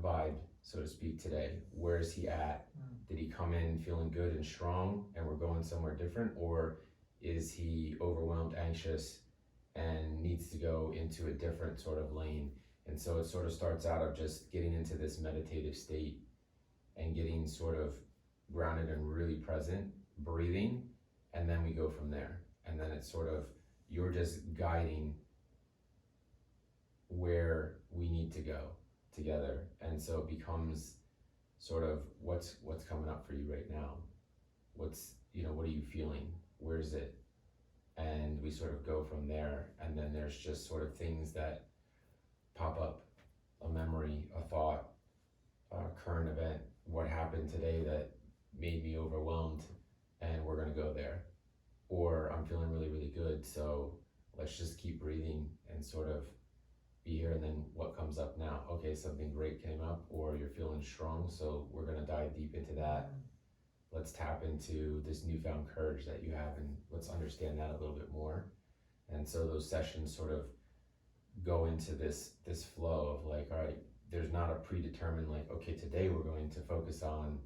vibe, so to speak, today? Where is he at? Did he come in feeling good and strong and we're going somewhere different, or is he overwhelmed, anxious, and needs to go into a different sort of lane? And so it sort of starts out of just getting into this meditative state and getting sort of grounded and really present, breathing, and then we go from there. And then it's sort of, you're just guiding where we need to go together. And so it becomes sort of, what's coming up for you right now? What's, what are you feeling? Where's it? And we sort of go from there. And then there's just sort of things that pop up, a memory, a thought, a current event, what happened today that made me overwhelmed, and we're gonna go there. Or I'm feeling really, really good, so let's just keep breathing and sort of be here, and then what comes up now? Okay, something great came up, or you're feeling strong, so we're gonna dive deep into that. Let's tap into this newfound courage that you have, and let's understand that a little bit more. And so those sessions sort of go into this flow of like, all right, there's not a predetermined like, okay, today we're going to focus on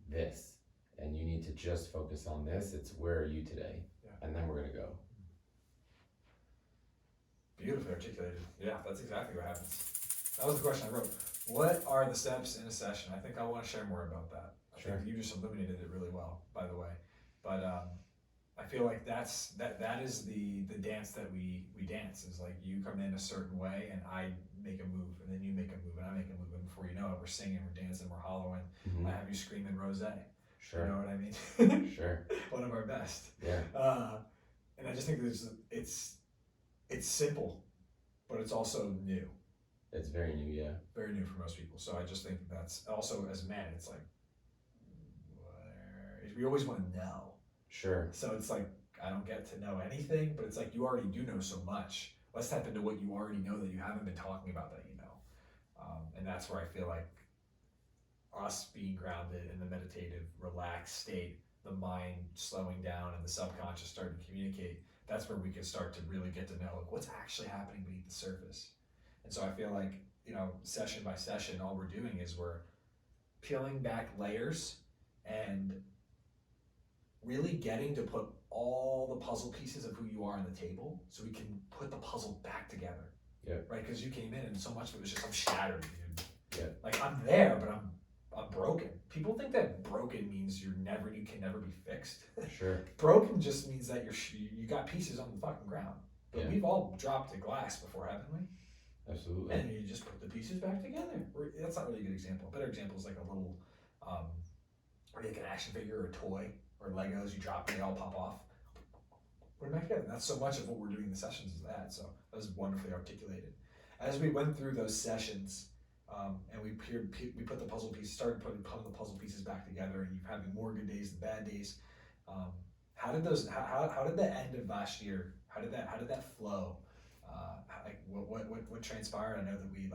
this, and you need to just focus on this. It's, where are you today? Yeah. And then we're gonna go. Beautifully articulated. Yeah, that's exactly what happens. That was the question I wrote. What are the steps in a session? I think I want to share more about that. I Sure. think you just illuminated it really well, by the way. But I feel like that is the dance that we dance. Is like, you come in a certain way and I make a move, and then you make a move and I make a move, and before you know it, we're singing, we're dancing, we're hollowing. Mm-hmm. I have you screaming rosé. Sure. You know what I mean? Sure. One of our best. Yeah. And I just think it's simple, but it's also new. It's very new, yeah. Very new for most people. So I just think that's also, as men, it's like, we always want to know. Sure. So it's like, I don't get to know anything, but it's like, you already do know so much. Let's tap into what you already know that you haven't been talking about that you know. And that's where I feel like us being grounded in the meditative, relaxed state, the mind slowing down and the subconscious starting to communicate, that's where we can start to really get to know like, what's actually happening beneath the surface. And so I feel like, session by session, all we're doing is we're peeling back layers and really getting to put all the puzzle pieces of who you are on the table, so we can put the puzzle back together. Yeah. Right? Because you came in and so much of it was just, I'm shattered, dude. Yeah. Like, I'm there, but I'm broken. People think that broken means you can never be fixed. Sure. Broken just means that you got pieces on the fucking ground. But Yeah. we've all dropped a glass before, haven't we? Absolutely. And you just put the pieces back together. That's not really a good example. A better example is like a little, like an action figure or a toy or Legos. You drop and they all pop off. put them back together. And that's so much of what we're doing in the sessions is that. So that was wonderfully articulated. As we went through those sessions, and we put the puzzle pieces, started putting the puzzle pieces back together, and you're having more good days than bad days. How did the end of last year? How did that flow? What transpired? I know that we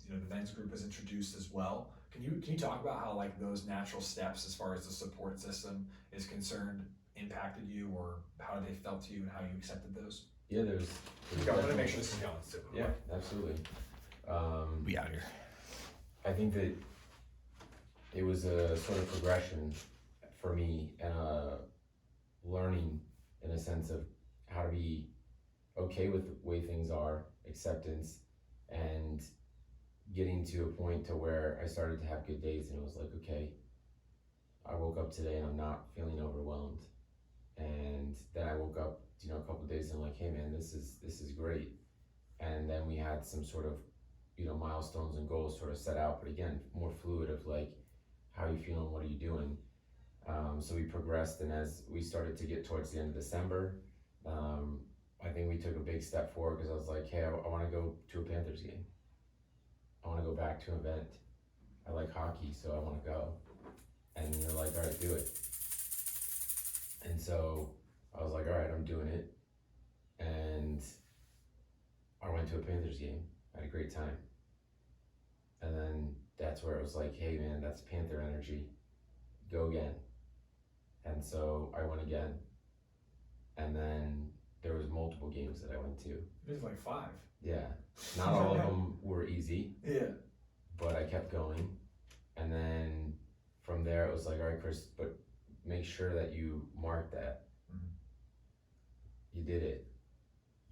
the men's group was introduced as well. Can you talk about how like those natural steps as far as the support system is concerned impacted you, or how they felt to you, and how you accepted those? Yeah, there's I want to make sure this is going too. Yeah, absolutely. Be out here. I think that it was a sort of progression for me, and a learning in a sense of how to be okay with the way things are, acceptance, and getting to a point to where I started to have good days, and it was like, okay, I woke up today and I'm not feeling overwhelmed. And then I woke up, a couple of days and I'm like, hey man, this is great. And then we had some sort of, milestones and goals sort of set out, but again, more fluid of like, how are you feeling? What are you doing? So we progressed, and as we started to get towards the end of December, I think we took a big step forward, because I was like, hey, I want to go to a Panthers game. I want to go back to an event. I like hockey, so I want to go. And you're like, all right, do it. And so I was like, all right, I'm doing it. And I went to a Panthers game. I had a great time. And then that's where it was like, hey man, that's Panther energy. Go again. And so I went again. And then there was multiple games that I went to. It was like 5. Yeah. Not all of them were easy. Yeah. But I kept going. And then from there it was like, all right, Chris, but make sure that you mark that. Mm-hmm. You did it.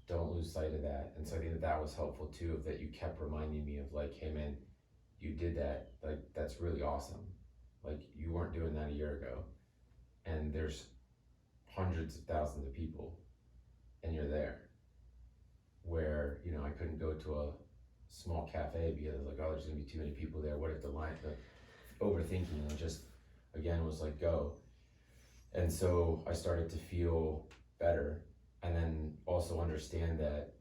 Don't lose sight of that. And so I think that was helpful too, of that you kept reminding me of like, hey man, you did that. Like, that's really awesome. Like, you weren't doing that a year ago. And there's hundreds of thousands of people, and you're there. Where, I couldn't go to a small cafe because I was like, oh, there's gonna be too many people there. What if the overthinking, and just, again, was like, go. And so I started to feel better, and then also understand that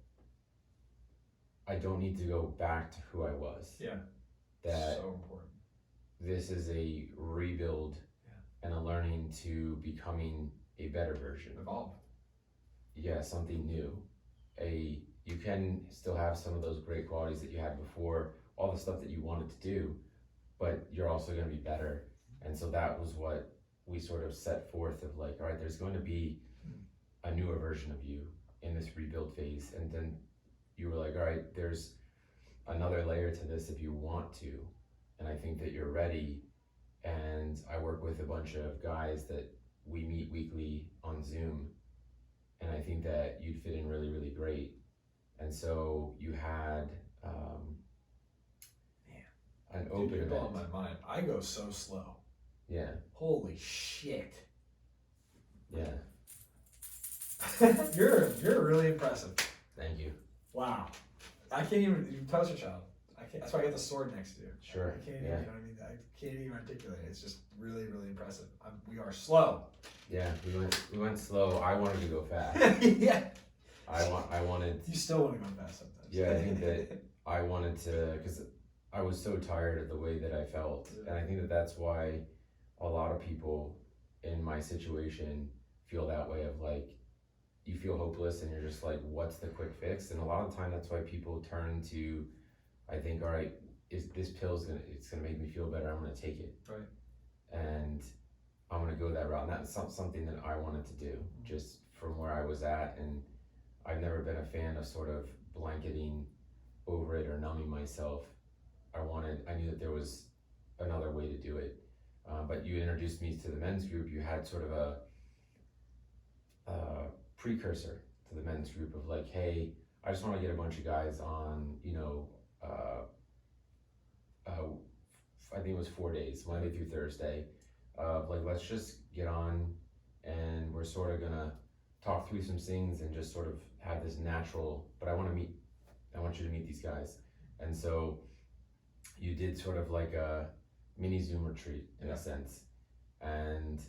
I don't need to go back to who I was. Yeah. That so important. This is a rebuild, and a learning to becoming a better version. Evolve. Yeah, something new. You can still have some of those great qualities that you had before, all the stuff that you wanted to do, but you're also going to be better. And so that was what we sort of set forth of like, all right, there's going to be a newer version of you in this rebuild phase. And then you were like, all right, there's another layer to this if you want to. And I think that you're ready. And I work with a bunch of guys that we meet weekly on Zoom. And I think that you'd fit in really, really great. And so you had an open You're event. blowing my mind. I go so slow. Yeah. Holy shit. Yeah. You're really impressive. Thank you. Wow. I can't even, you poster child. I can't, that's why I got the sword next to you. Sure. I can't yeah. even, you know what I mean? I can't even articulate it. It's just really, really impressive. We are slow. Yeah, we went slow. I wanted to go fast. Yeah. I wanted. You still want to go fast sometimes. Yeah, I think that I wanted to, because I was so tired of the way that I felt, and I think that that's why a lot of people in my situation feel that way of like, you feel hopeless and you're just like, what's the quick fix? And a lot of the time that's why people turn to, I think, all right, this pill's it's gonna make me feel better, I'm gonna take it. Right. And I'm gonna go that route. And that's something that I wanted to do, just from where I was at. And I've never been a fan of sort of blanketing over it or numbing myself. I knew that there was another way to do it. But you introduced me to the men's group. You had sort of a precursor to the men's group of like, hey, I just want to get a bunch of guys on, I think it was 4 days, Monday through Thursday. Like, let's just get on, and we're sort of gonna talk through some things and just sort of have this natural, but I want you to meet these guys. And so you did sort of like a mini Zoom retreat in a sense. And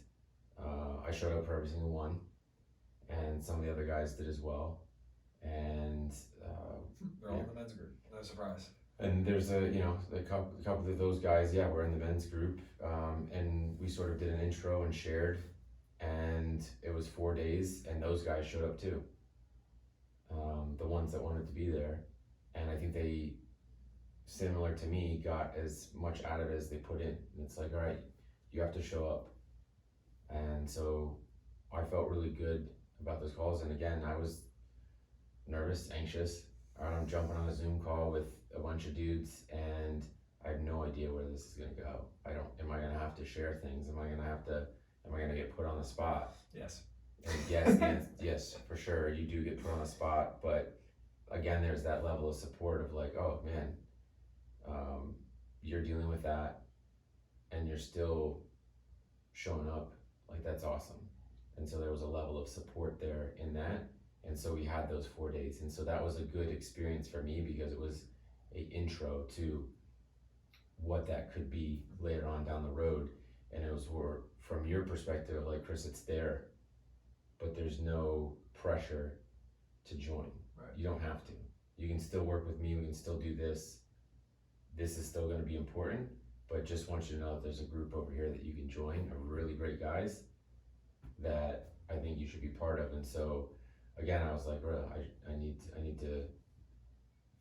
I showed up for every single one. and some of the other guys did as well. And They're all in the men's group. No surprise. and there's a couple of those guys, yeah, were in the men's group, and we sort of did an intro and shared, and it was 4 days, and those guys showed up too. The ones that wanted to be there, and I think they, similar to me, got as much out of it as they put in. And it's like, all right, you have to show up, and so I felt really good about those calls. And again, I was nervous, anxious. I'm jumping on a Zoom call with a bunch of dudes, and I have no idea where this is gonna go. Am I gonna have to share things? Am I gonna get put on the spot? Yes. And yes, yes, for sure, you do get put on the spot, but again, there's that level of support of like, oh man, you're dealing with that, and you're still showing up, like that's awesome. And so there was a level of support there in that, and so we had those 4 days, and so that was a good experience for me because it was a intro to what that could be later on down the road. And it was from your perspective, like, Chris, it's there, but there's no pressure to join. Right. You don't have to. You can still work with me, we can still do this. This is still gonna be important, but just want you to know that there's a group over here that you can join of really great guys that I think you should be part of. And so again, I was like, bro, I need to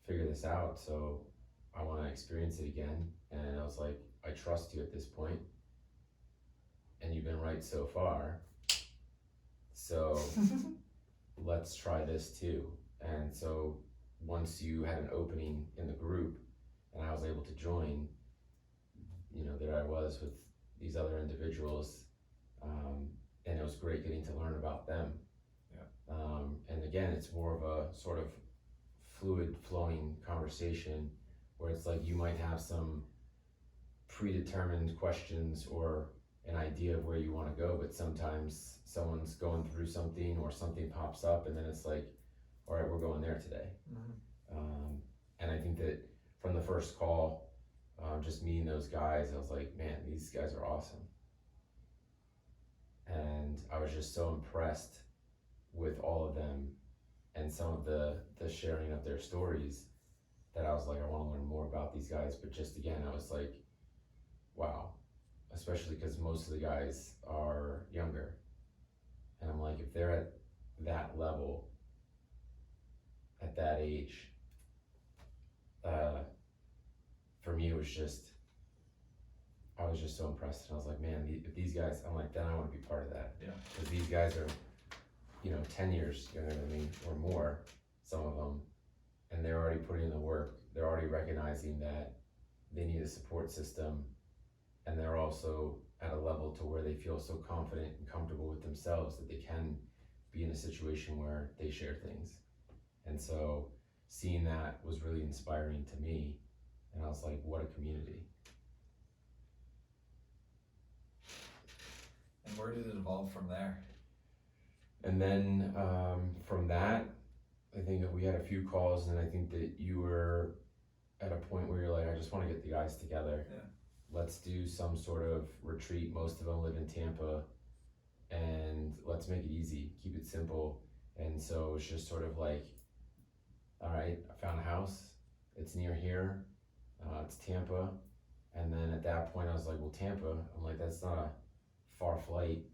figure this out, so I wanna experience it again. And I was like, I trust you at this point, and you've been right so far, so let's try this too. And so once you had an opening in the group and I was able to join, there I was with these other individuals, and it was great getting to learn about them. Yeah. And again, it's more of a sort of fluid flowing conversation where it's like you might have some predetermined questions or an idea of where you want to go, but sometimes someone's going through something or something pops up, and then it's like, all right, we're going there today. Mm-hmm. And I think that from the first call, just meeting those guys, I was like, man, these guys are awesome. And I was just so impressed with all of them and some of the sharing of their stories that I was like, I want to learn more about these guys. But just again, I was like, wow, especially because most of the guys are younger. And I'm like, if they're at that level, at that age, for me, it was just, I was just so impressed. And I was like, man, if these guys, I'm like, then I want to be part of that. Yeah. Because these guys are, 10 years younger than me or more, some of them, and they're already putting in the work. They're already recognizing that they need a support system, and they're also at a level to where they feel so confident and comfortable with themselves that they can be in a situation where they share things. And so seeing that was really inspiring to me, and I was like, what a community. And where did it evolve from there? And then from that, I think that we had a few calls, and I think that you were at a point where you're like, I just want to get the guys together. Yeah. Let's do some sort of retreat. Most of them live in Tampa, and let's make it easy, keep it simple. And so it's just sort of like, all right, I found a house. It's near here. It's Tampa. And then at that point I was like, well, Tampa, I'm like, that's not a far flight.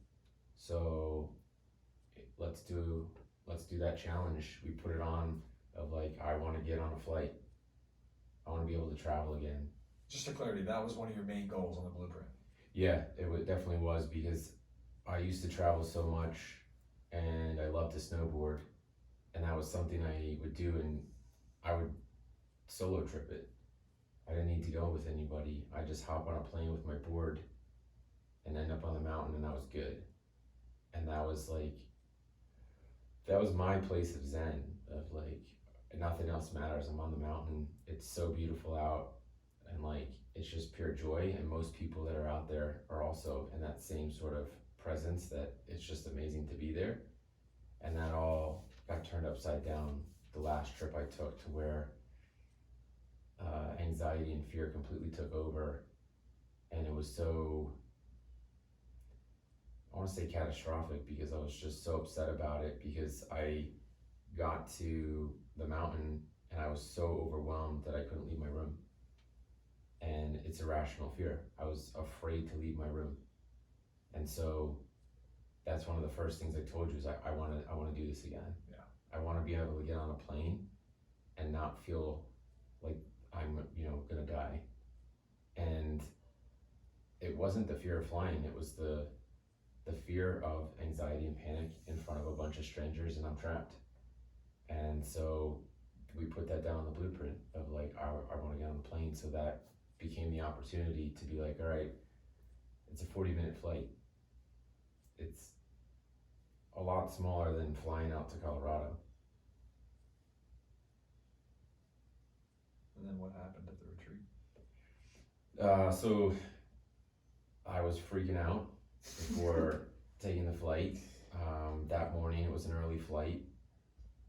So let's do that challenge. We put it on of like, I want to get on a flight. I want to be able to travel again. Just for clarity, that was one of your main goals on the blueprint. Yeah, definitely was, because I used to travel so much and I love to snowboard, and that was something I would do, and I would solo trip it. I didn't need to go with anybody. I just hop on a plane with my board and end up on the mountain, and that was good. And that was my place of zen, of like, nothing else matters. I'm on the mountain. It's so beautiful out, and like, it's just pure joy. And most people that are out there are also in that same sort of presence, that it's just amazing to be there. And that all got turned upside down the last trip I took, to where anxiety and fear completely took over. And it was so I want to say catastrophic, because I was just so upset about it, because I got to the mountain and I was so overwhelmed that I couldn't leave my room. And it's irrational fear. I was afraid to leave my room. And so that's one of the first things I told you is I want to do this again. Yeah. I want to be able to get on a plane and not feel like I'm, gonna die. And it wasn't the fear of flying, it was the fear of anxiety and panic in front of a bunch of strangers, and I'm trapped. And so we put that down on the blueprint of like, I want to get on the plane. So that became the opportunity to be like, all right, it's a 40-minute flight. It's a lot smaller than flying out to Colorado. And then what happened at the retreat? So I was freaking out before taking the flight. That morning, it was an early flight.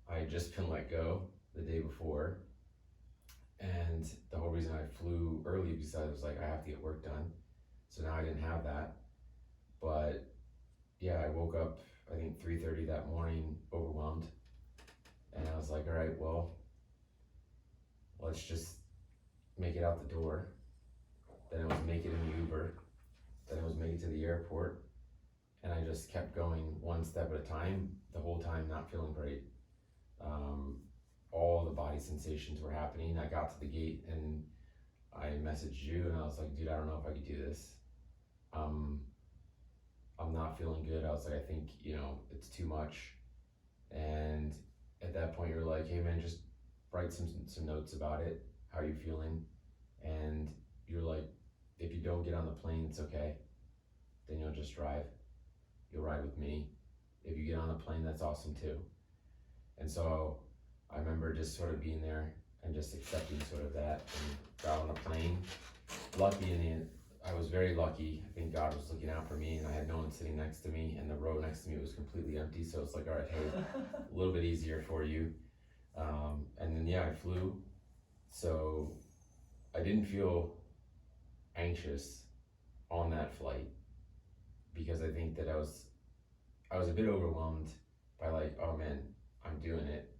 I had just been let go the day before. And the whole reason I flew early because I was like, I have to get work done. So now I didn't have that. But yeah, I woke up, I think 3:30 that morning, overwhelmed. And I was like, all right, well, let's just make it out the door. Then it was make it in the Uber. Then it was make it to the airport. And I just kept going one step at a time, the whole time not feeling great. All the body sensations were happening. I got to the gate and I messaged you and I was like, dude, I don't know if I could do this. I'm not feeling good. I was like, I think, it's too much. And at that point you're like, hey man, just write some notes about it. How are you feeling? And you're like, if you don't get on the plane, it's okay. Then you'll just drive. You'll ride with me. If you get on the plane, that's awesome too. And so I remember just sort of being there and just accepting sort of that and got on a plane. I was very lucky. I think God was looking out for me and I had no one sitting next to me and the row next to me was completely empty. So it's like, all right, hey, a little bit easier for you. And then, yeah, I flew. So I didn't feel anxious on that flight because I think that I was a bit overwhelmed by like, oh man, I'm doing it.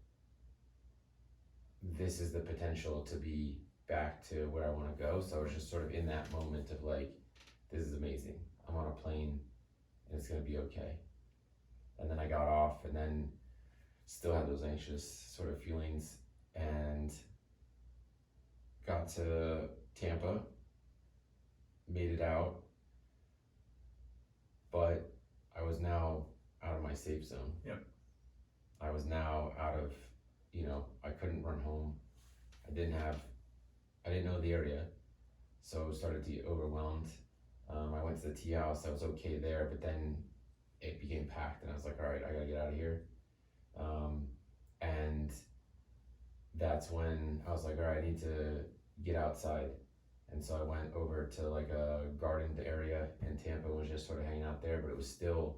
This is the potential to be back to where I want to go. So I was just sort of in that moment of like, this is amazing. I'm on a plane and it's going to be okay. And then I got off and then still had those anxious sort of feelings and got to Tampa, made it out, but I was now out of my safe zone. Yep. I was now out of, I couldn't run home. I didn't know the area, so I started to get overwhelmed. I went to the tea house, I was okay there, but then it became packed and I was like, all right, I gotta get out of here. And that's when I was like, all right, I need to get outside. And so I went over to like a gardened area in Tampa, was just sort of hanging out there, but it was still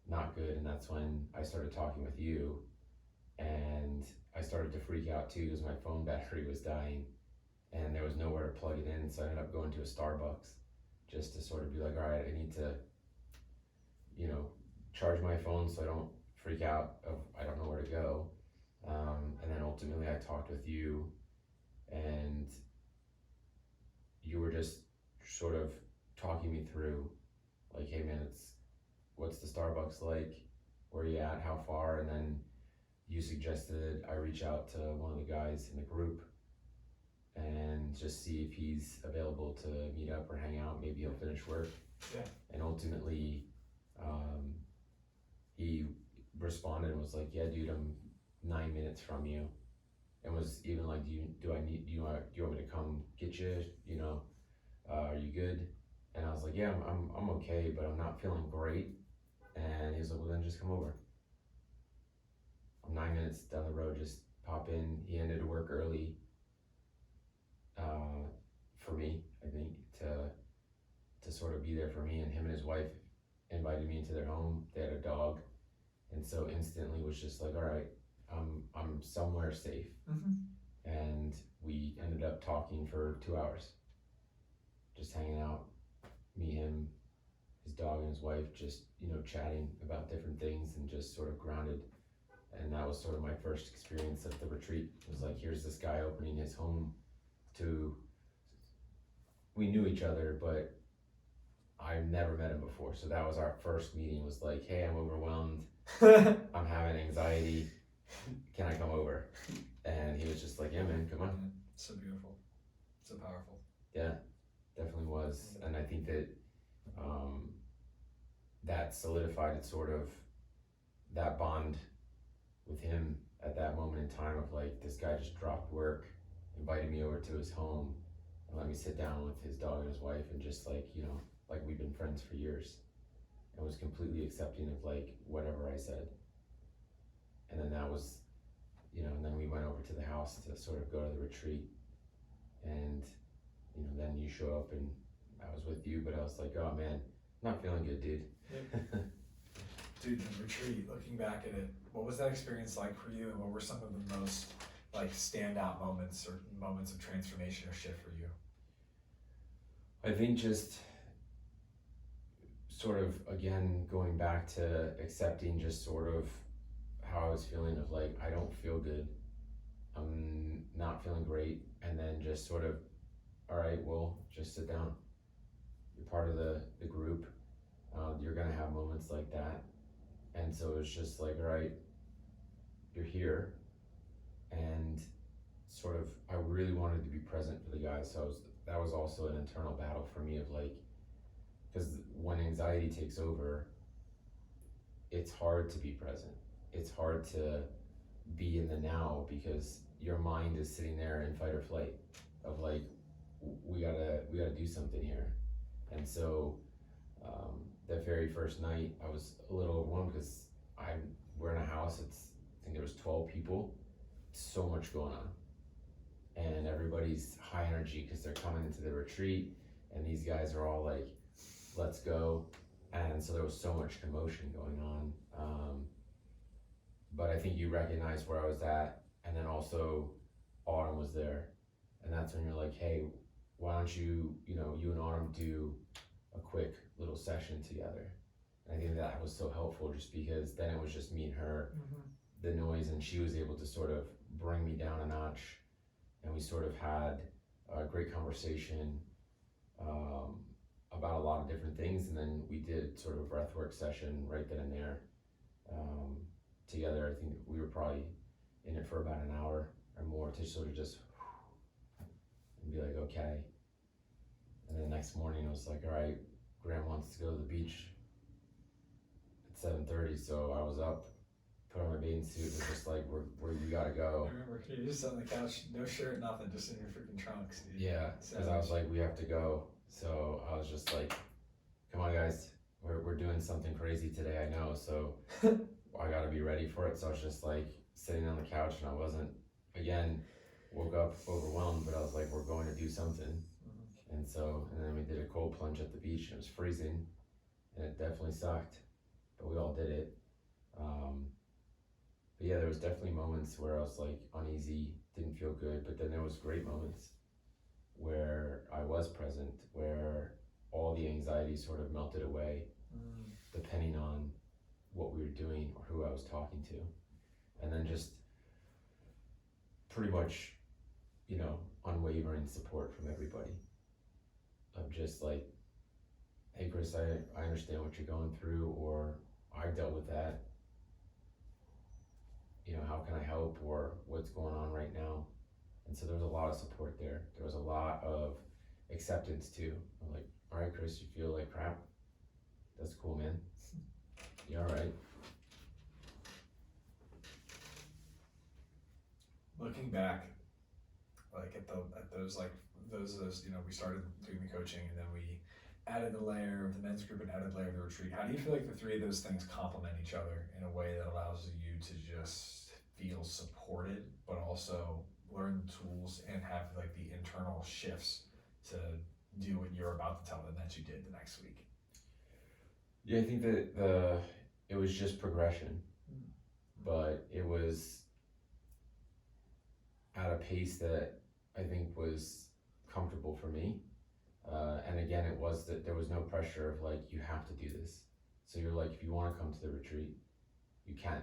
not good. And that's when I started talking with you and I started to freak out too because my phone battery was dying and there was nowhere to plug it in. So I ended up going to a Starbucks just to sort of be like, all right, I need to, charge my phone so I don't freak out of I don't know where to go. And then ultimately I talked with you and you were just sort of talking me through like, hey man, what's the Starbucks like? Where are you at? How far? And then you suggested I reach out to one of the guys in the group and just see if he's available to meet up or hang out. Maybe he'll finish work. Yeah. And ultimately, he responded and was like, yeah, dude, I'm 9 minutes from you. And was even like, do you want me to come get you? Are you good? And I was like, yeah, I'm okay, but I'm not feeling great. And he was like, well, then just come over. I'm 9 minutes down the road, just pop in. He ended work early, for me, I think, to sort of be there for me. And him and his wife invited me into their home. They had a dog. And so instantly was just like, all right, I'm somewhere safe. Mm-hmm. And we ended up talking for 2 hours, just hanging out, me, him, his dog and his wife, just, chatting about different things and just sort of grounded. And that was sort of my first experience of the retreat. It was like, here's this guy opening his home to, we knew each other, but I've never met him before. So that was our first meeting, was like, hey, I'm overwhelmed. I'm having anxiety. Can I come over? And he was just like, yeah, man, come on. So beautiful. So powerful. Yeah, definitely was. And I think that that solidified it, sort of that bond with him at that moment in time of like, this guy just dropped work, invited me over to his home and let me sit down with his dog and his wife and just like, like we've been friends for years, and was completely accepting of like whatever I said. And then that was, and then we went over to the house to sort of go to the retreat, and then you show up and I was with you, but I was like, oh man, not feeling good, dude. Dude, the retreat, looking back at it, what was that experience like for you, and what were some of the most like standout moments or moments of transformation or shift for you? I think just sort of, again, going back to accepting just sort of how I was feeling of like, I don't feel good, I'm not feeling great, and then just sort of, all right, well, just sit down. You're part of the group. You're gonna have moments like that. And so it's just like, all right, you're here. And sort of, I really wanted to be present for the guys. So that was also an internal battle for me of like, because when anxiety takes over, it's hard to be present. It's hard to be in the now, because your mind is sitting there in fight or flight of like, we gotta do something here. And so that very first night I was a little overwhelmed, because we're in a house, I think there was 12 people, so much going on, and everybody's high energy because they're coming into the retreat, and these guys are all like, let's go. And so there was so much commotion going on, but I think you recognized where I was at. And then also Autumn was there, and that's when you're like, hey, why don't you and Autumn do a quick little session together. And I think that was so helpful, just because then it was just me and her, the noise, and she was able to sort of bring me down a notch, and we sort of had a great conversation about a lot of different things. And then we did sort of a breathwork session right then and there together. I think we were probably in it for about an hour or more, to sort of just and be like, okay. And then next morning it was like, all right, Graham wants to go to the beach at 7:30, so I was up, put on my bathing suit, and was just like, we gotta go. I remember you just sat on the couch, no shirt, nothing, just in your freaking trunks, dude. Yeah, because I was like, we have to go. So I was just like, come on guys, we're doing something crazy today, I know, so I gotta be ready for it. So I was just like sitting on the couch, and I wasn't, again, woke up overwhelmed, but I was like, we're going to do something. And then we did a cold plunge at the beach, and it was freezing, and it definitely sucked, but we all did it. But yeah, there was definitely moments where I was like uneasy, didn't feel good, but then there was great moments where I was present, where all the anxiety sort of melted away, depending on what we were doing or who I was talking to. And then just pretty much, unwavering support from everybody. Of just like, hey Chris, I understand what you're going through, or I dealt with that. How can I help, or what's going on right now? And so there was a lot of support there. There was a lot of acceptance too. I'm like, all right, Chris, you feel like crap? That's cool, man. You all right? Looking back, like at those we started doing the coaching, and then we added the layer of the men's group and added the layer of the retreat. How do you feel like the three of those things complement each other in a way that allows you to just feel supported, but also learn the tools and have like the internal shifts to do what you're about to tell them that you did the next week? Yeah, I think that it was just progression, but it was at a pace that I think was comfortable for me. And again, again, it was that there was no pressure of like, you have to do this. So you're like, if you want to come to the retreat, you can.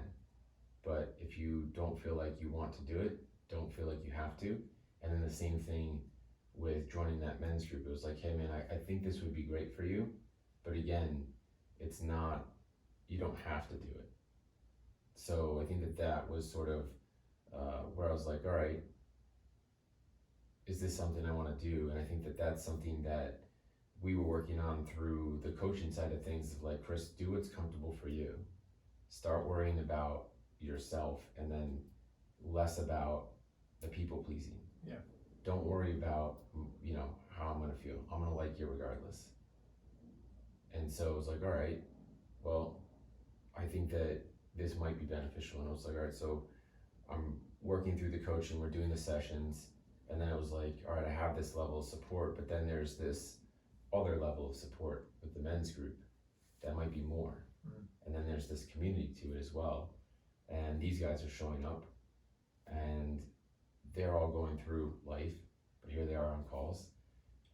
But if you don't feel like you want to do it, don't feel like you have to. And then the same thing with joining that men's group. It was like, hey man, I think this would be great for you. But again, it's not, you don't have to do it. So I think that was sort of where I was like, all right, is this something I want to do? And I think that's something that we were working on through the coaching side of things of like, Chris, do what's comfortable for you. Start worrying about yourself and then less about the people pleasing. Yeah. Don't worry about, how I'm going to feel. I'm going to like you regardless. And so it was like, all right, well, I think that this might be beneficial. And I was like, all right, so I'm working through the coaching, we're doing the sessions. And then it was like, all right, I have this level of support, but then there's this other level of support with the men's group that might be more. And then there's this community to it as well. And these guys are showing up and they're all going through life, but here they are on calls.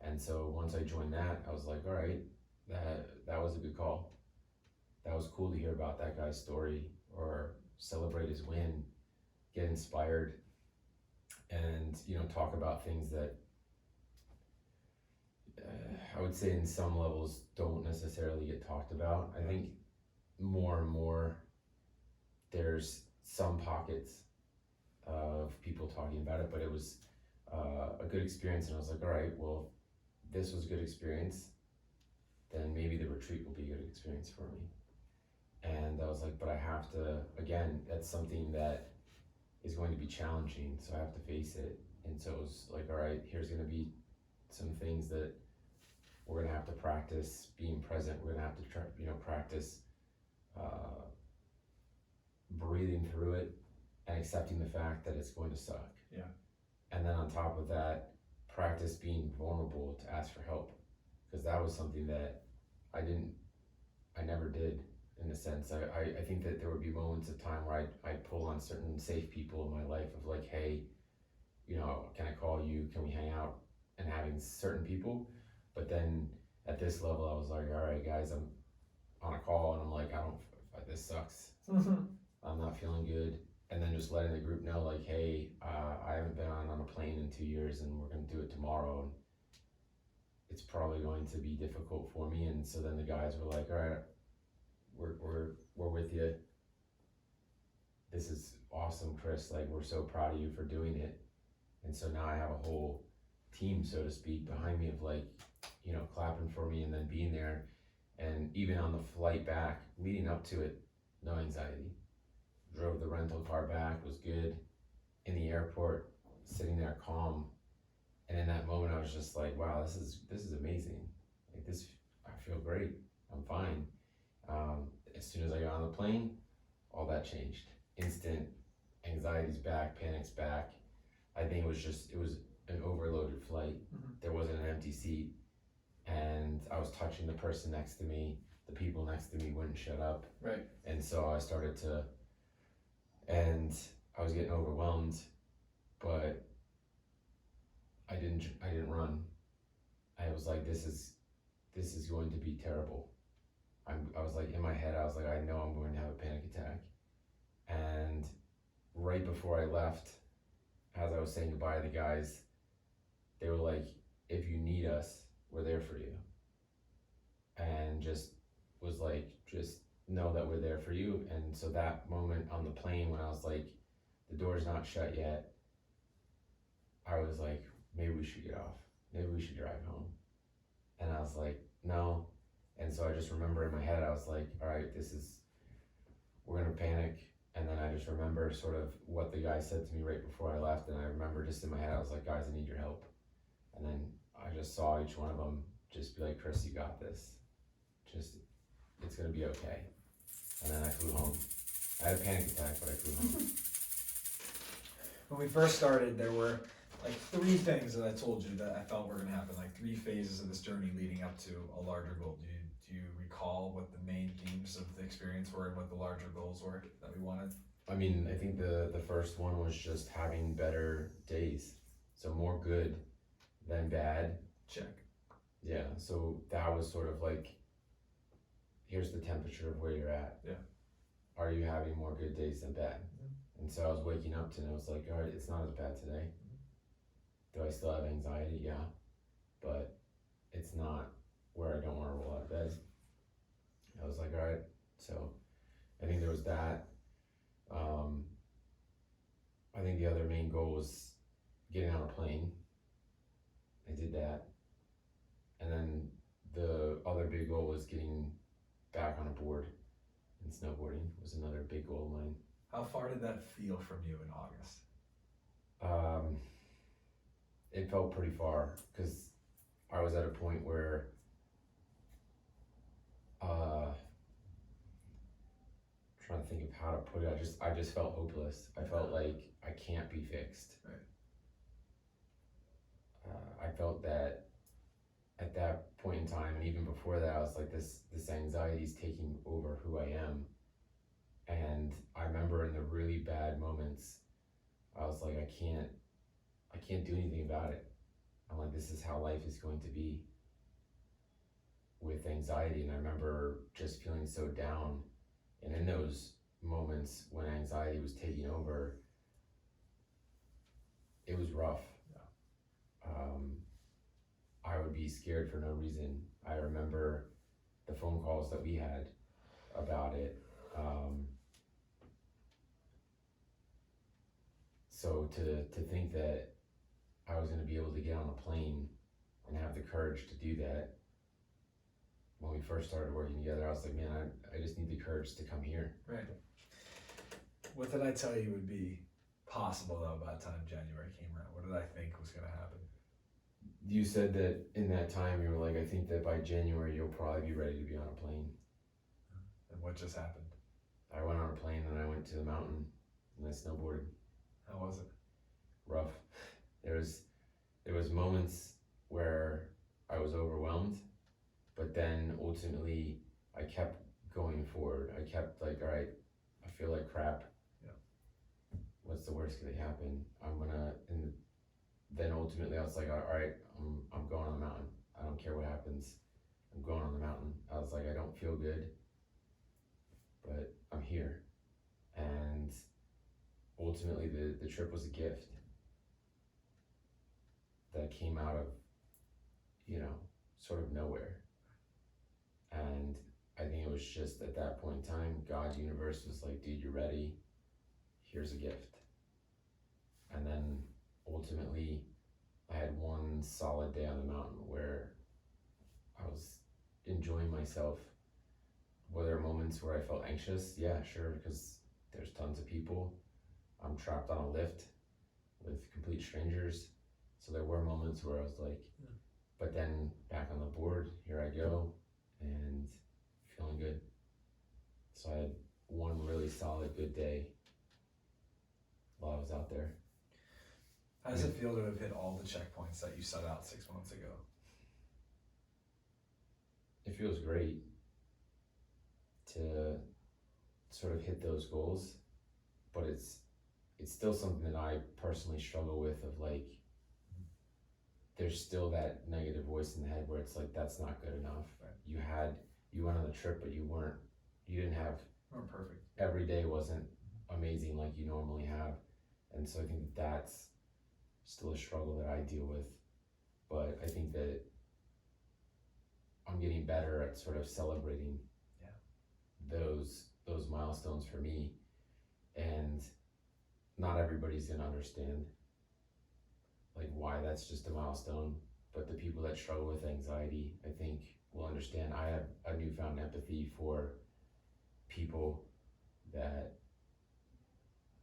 And so once I joined that, I was like, all right, that was a good call. That was cool to hear about that guy's story or celebrate his win, get inspired, and talk about things that I would say in some levels don't necessarily get talked about. I think more and more there's some pockets of people talking about it, but it was a good experience. And I was like, all right, well, this was a good experience, then maybe the retreat will be a good experience for me. And I was like, but I have to, again, that's something that is going to be challenging, so I have to face it. And so it was like, all right, here's going to be some things that we're going to have to practice being present. We're going to have to try, practice breathing through it and accepting the fact that it's going to suck. Yeah. And then on top of that, practice being vulnerable to ask for help, because that was something that I never did. In a sense, I think that there would be moments of time where I'd pull on certain safe people in my life of like, hey, can I call you? Can we hang out? And having certain people. But then at this level, I was like, all right, guys, I'm on a call and I'm like, this sucks. I'm not feeling good. And then just letting the group know like, hey, I haven't been on a plane in 2 years and we're going to do it tomorrow. And it's probably going to be difficult for me. And so then the guys were like, all right, we're with you. This is awesome, Chris. Like, we're so proud of you for doing it. And so now I have a whole team, so to speak, behind me of like, clapping for me and then being there. And even on the flight back, leading up to it, no anxiety. Drove the rental car back, was good. In the airport, sitting there calm. And in that moment, I was just like, wow, this is amazing. Like this, I feel great. I'm fine. As soon as I got on the plane, all that changed. Instant anxiety's back, panic's back. I think it was an overloaded flight. Mm-hmm. There wasn't an empty seat. And I was touching the person next to me. The people next to me wouldn't shut up. Right. And so I started to, and I was getting overwhelmed, but I didn't run. I was like, this is going to be terrible. I was like, in my head, I was like, I know I'm going to have a panic attack. And right before I left, as I was saying goodbye to the guys, they were like, if you need us, we're there for you. And just was like, just know that we're there for you. And so that moment on the plane when I was like, the door's not shut yet, I was like, maybe we should get off. Maybe we should drive home. And I was like, no. And so I just remember in my head, I was like, all right, we're gonna panic. And then I just remember sort of what the guy said to me right before I left. And I remember just in my head, I was like, guys, I need your help. And then I just saw each one of them just be like, Chris, you got this. It's gonna be okay. And then I flew home. I had a panic attack, but I flew home. When we first started, there were like 3 things that I told you that I felt were going to happen, like 3 phases of this journey leading up to a larger goal. Do you recall what the main themes of the experience were and what the larger goals were that we wanted? I mean, I think the first one was just having better days. So more good than bad. Check. Yeah, so that was sort of like, here's the temperature of where you're at. Yeah. Are you having more good days than bad? And so I was waking up to, and I was like, all right, it's not as bad today. Do I still have anxiety? Yeah, but it's not where I don't want to roll out of bed. I was like, all right. So I think there was that. I think the other main goal was getting on a plane. I did that. And then the other big goal was getting back on a board, and snowboarding was another big goal of mine. How far did that feel from you in August? It felt pretty far because I was at a point where trying to think of how to put it. I just felt hopeless. I felt like I can't be fixed. Right. I felt that at that point in time, and even before that, I was like, this anxiety is taking over who I am. And I remember in the really bad moments, I was like, I can't do anything about it. I'm like, this is how life is going to be with anxiety. And I remember just feeling so down. And in those moments when anxiety was taking over, it was rough. Yeah. I would be scared for no reason. I remember the phone calls that we had about it. So to think that I was going to be able to get on a plane and have the courage to do that. When we first started working together, I was like, man, I just need the courage to come here. Right. What did I tell you would be possible though by the time January came around? What did I think was going to happen? You said that in that time you were like, I think that by January you'll probably be ready to be on a plane. And what just happened? I went on a plane and I went to the mountain and I snowboarded. How was it? Rough. There was moments where I was overwhelmed, but then ultimately I kept going forward. I kept like, all right, I feel like crap. Yeah. What's the worst that can happen? And then ultimately I was like, all right, I'm going on the mountain. I don't care what happens. I'm going on the mountain. I was like, I don't feel good, but I'm here. And ultimately the trip was a gift that came out of, sort of nowhere. And I think it was just at that point in time, God's universe was like, dude, you're ready. Here's a gift. And then ultimately I had one solid day on the mountain where I was enjoying myself. Were there moments where I felt anxious? Yeah, sure, because there's tons of people. I'm trapped on a lift with complete strangers. So there were moments where I was like, but then back on the board, here I go, and feeling good. So I had one really solid good day while I was out there. How does it feel to have hit all the checkpoints that you set out 6 months ago? It feels great to sort of hit those goals, but it's still something that I personally struggle with, of like, there's still that negative voice in the head where it's like, that's not good enough. Right. You went on the trip, but you didn't have, weren't perfect. every day wasn't amazing like you normally have. And so I think that's still a struggle that I deal with. But I think that I'm getting better at sort of celebrating those milestones for me. And not everybody's gonna understand like why that's just a milestone, but the people that struggle with anxiety, I think, will understand. I have a newfound empathy for people that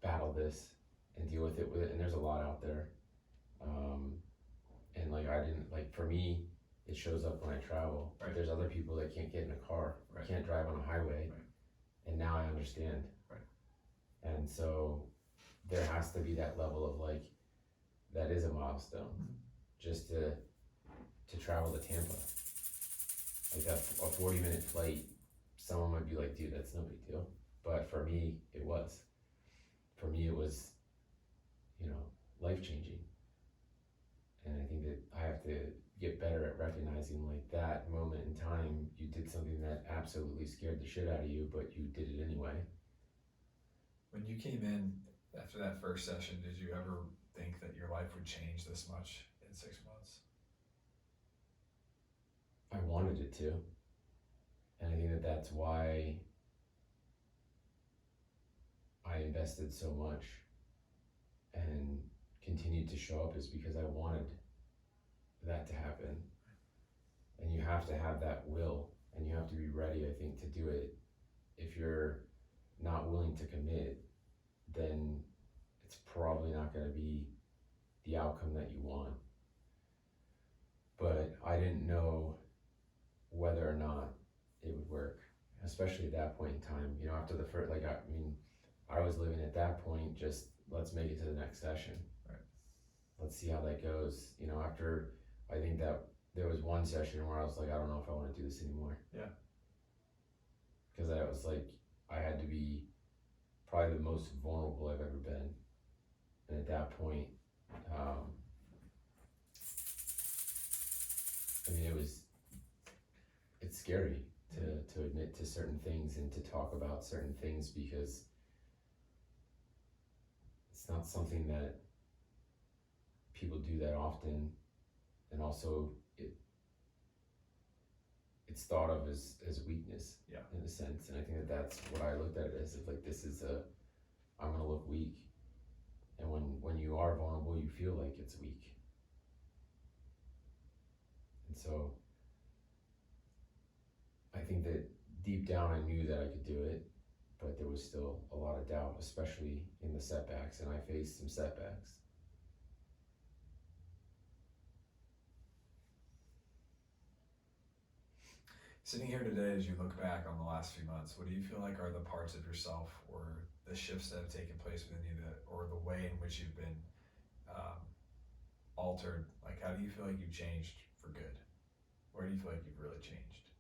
battle this and deal with it, and there's a lot out there. And like, I didn't, like, for me, it shows up when I travel. Right. There's other people that can't get in a car, Right. can't drive on a highway, Right. and now I understand. Right. And so there has to be that level of like, that is a milestone, just to travel to Tampa. Like a 40-minute flight, someone might be like, dude, that's no big deal. But for me, it was. For me, it was, life-changing. And I think that I have to get better at recognizing like that moment in time, you did something that absolutely scared the shit out of you, but you did it anyway. When you came in after that first session, did you ever think that your life would change this much in 6 months? I wanted it to. And I think that that's why I invested so much and continued to show up, is because I wanted that to happen. And you have to have that will, and you have to be ready, I think, to do it. If you're not willing to commit, then it's probably not going to be the outcome that you want. But I didn't know whether or not it would work, especially at that point in time. You know, after the first, like, I was living at that point, just let's make it to the next session. Right. Let's see how that goes. You know, after, I think that there was one session where I was like, I don't know if I want to do this anymore. Yeah. Because I was like, I had to be probably the most vulnerable I've ever been. And at that point, I mean, it's scary to admit to certain things and to talk about certain things, because it's not something that people do that often. And also it's thought of as weakness, yeah, in a sense. And I think that that's what I looked at it as, if like, this is I'm gonna look weak. And when you are vulnerable, you feel like it's weak. And so I think that deep down I knew that I could do it, but there was still a lot of doubt, especially in the setbacks, and I faced some setbacks. Sitting here today, as you look back on the last few months, what do you feel like are the parts of yourself or the shifts that have taken place within you, or the way in which you've been altered? Like, how do you feel like you've changed for good? Where do you feel like you've really changed?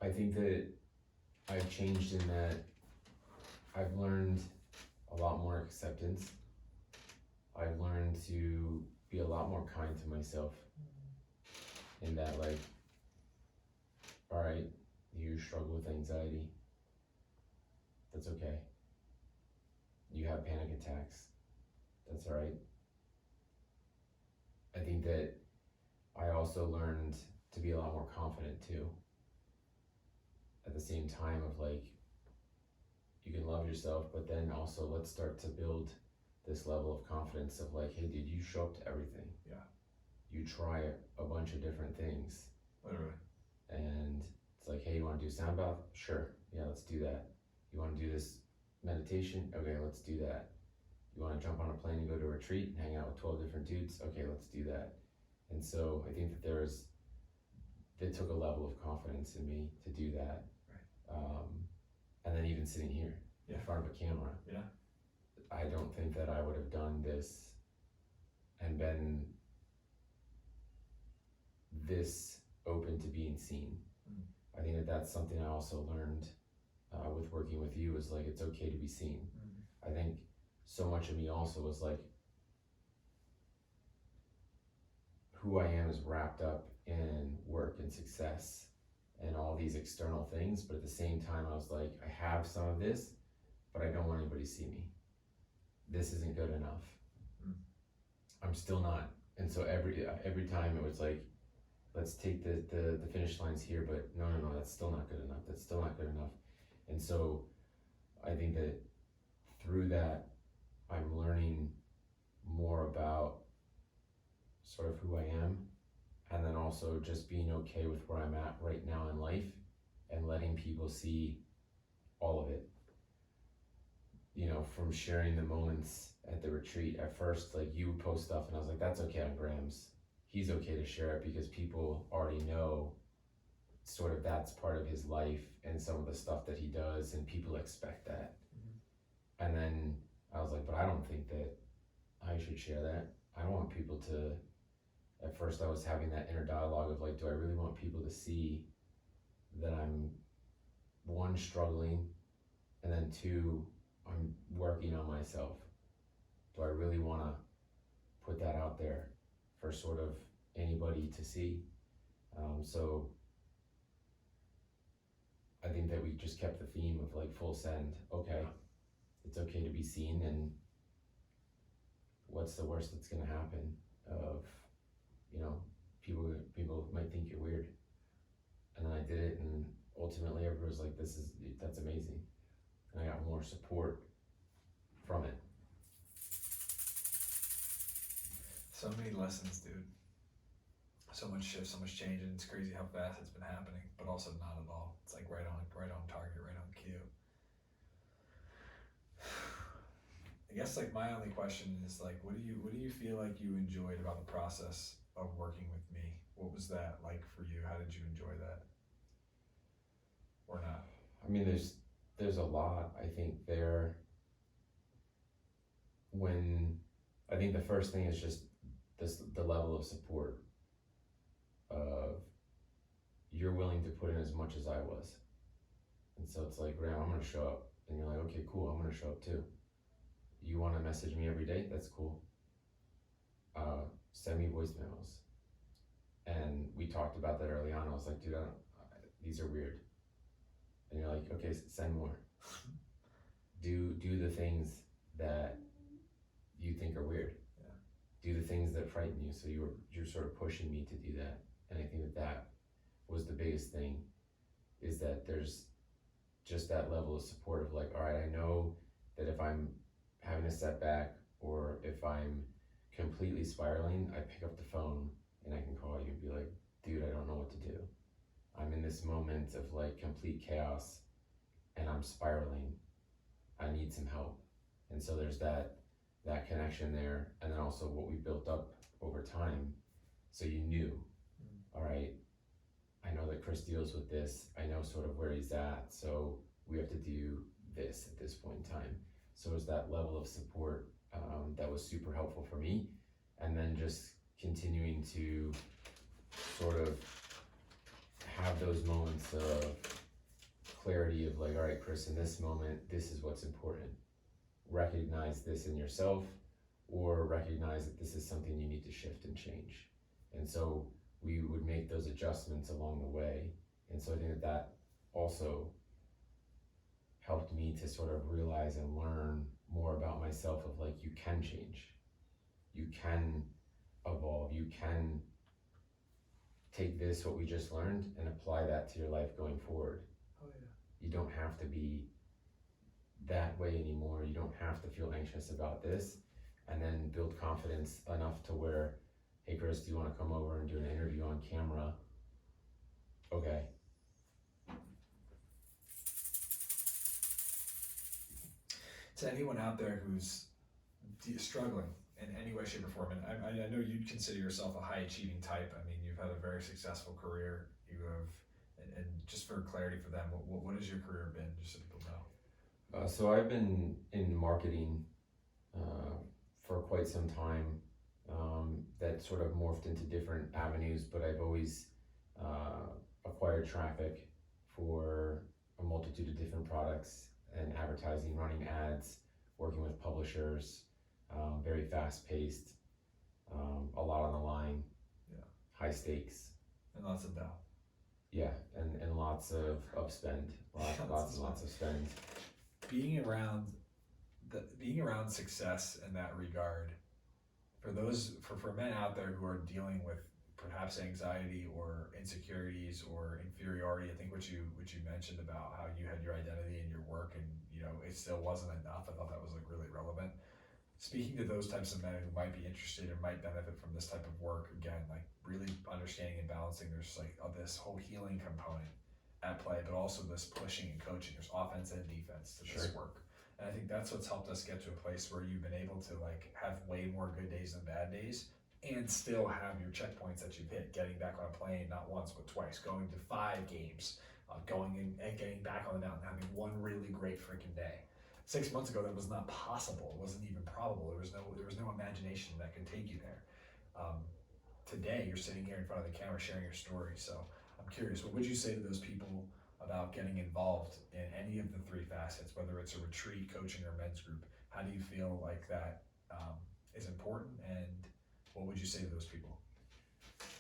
I think that I've changed in that I've learned a lot more acceptance. I've learned to be a lot more kind to myself, in that, like, all right, you struggle with anxiety. That's okay. You have panic attacks. That's all right. I think that I also learned to be a lot more confident too. At the same time of like, you can love yourself, but then also let's start to build this level of confidence of like, hey dude, you show up to everything. Yeah. You try a bunch of different things. Literally. And it's like, hey, you wanna do a sound bath? Sure, yeah, let's do that. You wanna do this meditation? Okay, let's do that. You wanna jump on a plane and go to a retreat and hang out with 12 different dudes? Okay, let's do that. And so I think that it took a level of confidence in me to do that. Right. And then even sitting here in front of a camera. Yeah. I don't think that I would have done this and been this open to being seen. I think that that's something I also learned with working with you, is like, it's okay to be seen. I think so much of me also was like, who I am is wrapped up in work and success and all these external things, but at the same time I was like, I have some of this, but I don't want anybody to see me. This isn't good enough. I'm still not. And so every time it was like, let's take the finish lines here, but no, that's still not good enough. That's still not good enough. And so I think that through that, I'm learning more about sort of who I am, and then also just being okay with where I'm at right now in life and letting people see all of it. You know, from sharing the moments at the retreat, at first, like, you would post stuff and I was like, that's okay on Graham's. He's okay to share it because people already know sort of that's part of his life and some of the stuff that he does, and people expect that. And then I was like, but I don't think that I should share that. I don't want people to, at first I was having that inner dialogue of like, do I really want people to see that I'm, one, struggling, and then two, I'm working on myself? Do I really want to put that out there for sort of anybody to see. So I think that we just kept the theme of like full send. Okay, it's okay to be seen, and what's the worst that's gonna happen? Of, you know, people might think you're weird, and then I did it, and ultimately everybody was like, that's amazing," and I got more support from it. So many lessons, dude. So much shift, so much change, and it's crazy how fast it's been happening, but also not at all. It's like right on target, right on cue. I guess like my only question is like, what do you feel like you enjoyed about the process of working with me? What was that like for you? How did you enjoy that, or not? I mean, there's a lot. I think I think the first thing is just the level of support of you're willing to put in as much as I was, and so it's like, Graham, I'm gonna show up, and you're like, okay, cool, I'm gonna show up too. You want to message me every day? That's cool. Send me voicemails. And we talked about that early on. I was like, dude, these are weird. And you're like, okay, send more. Do the things that you think are weird. Yeah. Do the things that frighten you. So you're sort of pushing me to do that. And I think that was the biggest thing, is that there's just that level of support of like, all right, I know that if I'm having a setback or if I'm completely spiraling, I pick up the phone and I can call you and be like, dude, I don't know what to do. I'm in this moment of like complete chaos and I'm spiraling. I need some help. And so there's that connection there, and then also what we built up over time. So you knew, all right, I know that Chris deals with this. I know sort of where he's at. So we have to do this at this point in time. So it was that level of support that was super helpful for me. And then just continuing to sort of have those moments of clarity of like, all right, Chris, in this moment, this is what's important. Recognize this in yourself, or recognize that this is something you need to shift and change. And so we would make those adjustments along the way. And so I think that also helped me to sort of realize and learn more about myself of like, you can change, you can evolve, you can take this, what we just learned, and apply that to your life going forward. Oh yeah. You don't have to be that way anymore. You don't have to feel anxious about this, and then build confidence enough to where, hey Chris, do you want to come over and do an interview on camera? Okay. To anyone out there who's struggling in any way, shape, or form, and I know you'd consider yourself a high achieving type. I mean, you've had a very successful career. You have, and just for clarity for them, what has your career been, just so people know? So I've been in marketing for quite some time. That sort of morphed into different avenues, but I've always acquired traffic for a multitude of different products and advertising, running ads, working with publishers, very fast paced, a lot on the line, yeah, high stakes, and lots of doubt. Yeah, and lots of spend, lots of spend. Being around success in that regard, for men out there who are dealing with perhaps anxiety or insecurities or inferiority, I think what you mentioned about how you had your identity in your work and it still wasn't enough. I thought that was like really relevant. Speaking to those types of men who might be interested or might benefit from this type of work, again, like really understanding and balancing, there's like this whole healing component at play, but also this pushing and coaching. There's offense and defense to this work. And I think that's what's helped us get to a place where you've been able to like have way more good days than bad days and still have your checkpoints that you've hit, getting back on a plane, not once, but twice, going to 5 games, going in and getting back on the mountain, having one really great freaking day. 6 months ago, that was not possible. It wasn't even probable. There was no imagination that could take you there. Today, you're sitting here in front of the camera sharing your story. So I'm curious, what would you say to those people about getting involved in any of the 3 facets, whether it's a retreat, coaching, or men's group? How do you feel like that is important, and what would you say to those people?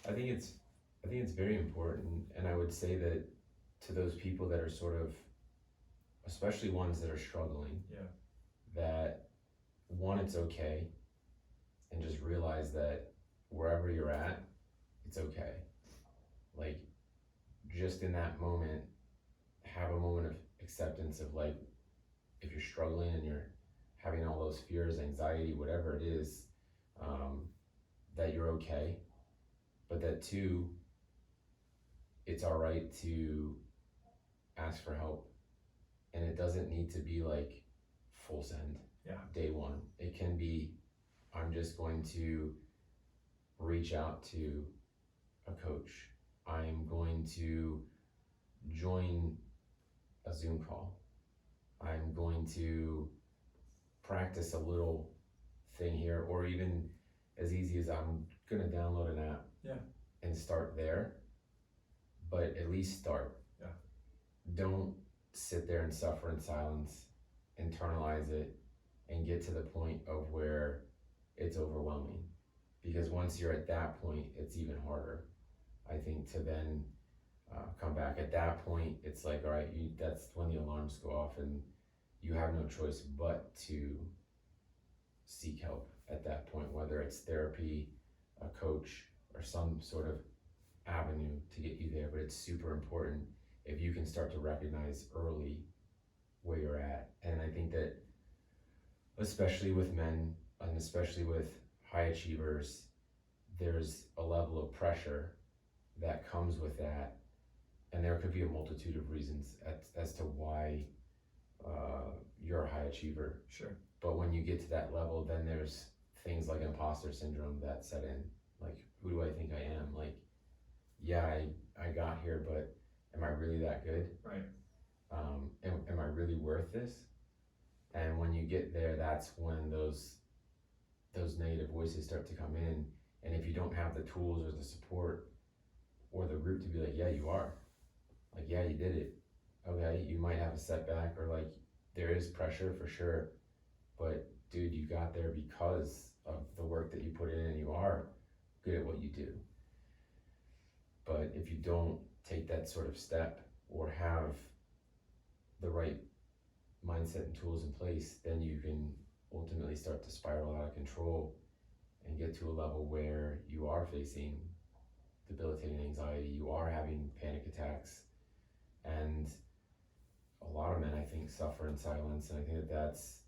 I think it's very important, and I would say that to those people that are sort of, especially ones that are struggling, Yeah. that one, it's okay, and just realize that wherever you're at, it's okay. Like, just in that moment, have a moment of acceptance of like, if you're struggling and you're having all those fears, anxiety, whatever it is, that you're okay, but that two, it's all right to ask for help, and it doesn't need to be like full send. Yeah. Day one. It can be, I'm just going to reach out to a coach. I'm going to join a Zoom call. I'm going to practice a little thing here, or even as easy as I'm gonna download an app. Yeah. And start there, but at least start. Yeah. Don't sit there and suffer in silence, internalize it, and get to the point of where it's overwhelming. Because once you're at that point, it's even harder, I think, to then come back. At that point, it's like, all right, that's when the alarms go off, and you have no choice but to seek help at that point, whether it's therapy, a coach, or some sort of avenue to get you there. But it's super important if you can start to recognize early where you're at. And I think that, especially with men, and especially with high achievers, there's a level of pressure that comes with that. And there could be a multitude of reasons as to why you're a high achiever. Sure. But when you get to that level, then there's things like imposter syndrome that set in. Like, who do I think I am? Like, yeah, I got here, but am I really that good? Right. Am I really worth this? And when you get there, that's when those negative voices start to come in. And if you don't have the tools or the support or the group to be like, yeah, you are. Like, yeah, you did it. Okay, you might have a setback, or like, there is pressure for sure. But dude, you got there because of the work that you put in, and you are good at what you do. But if you don't take that sort of step or have the right mindset and tools in place, then you can ultimately start to spiral out of control and get to a level where you are facing debilitating anxiety, you are having panic attacks. And a lot of men, I think, suffer in silence, and I think that that's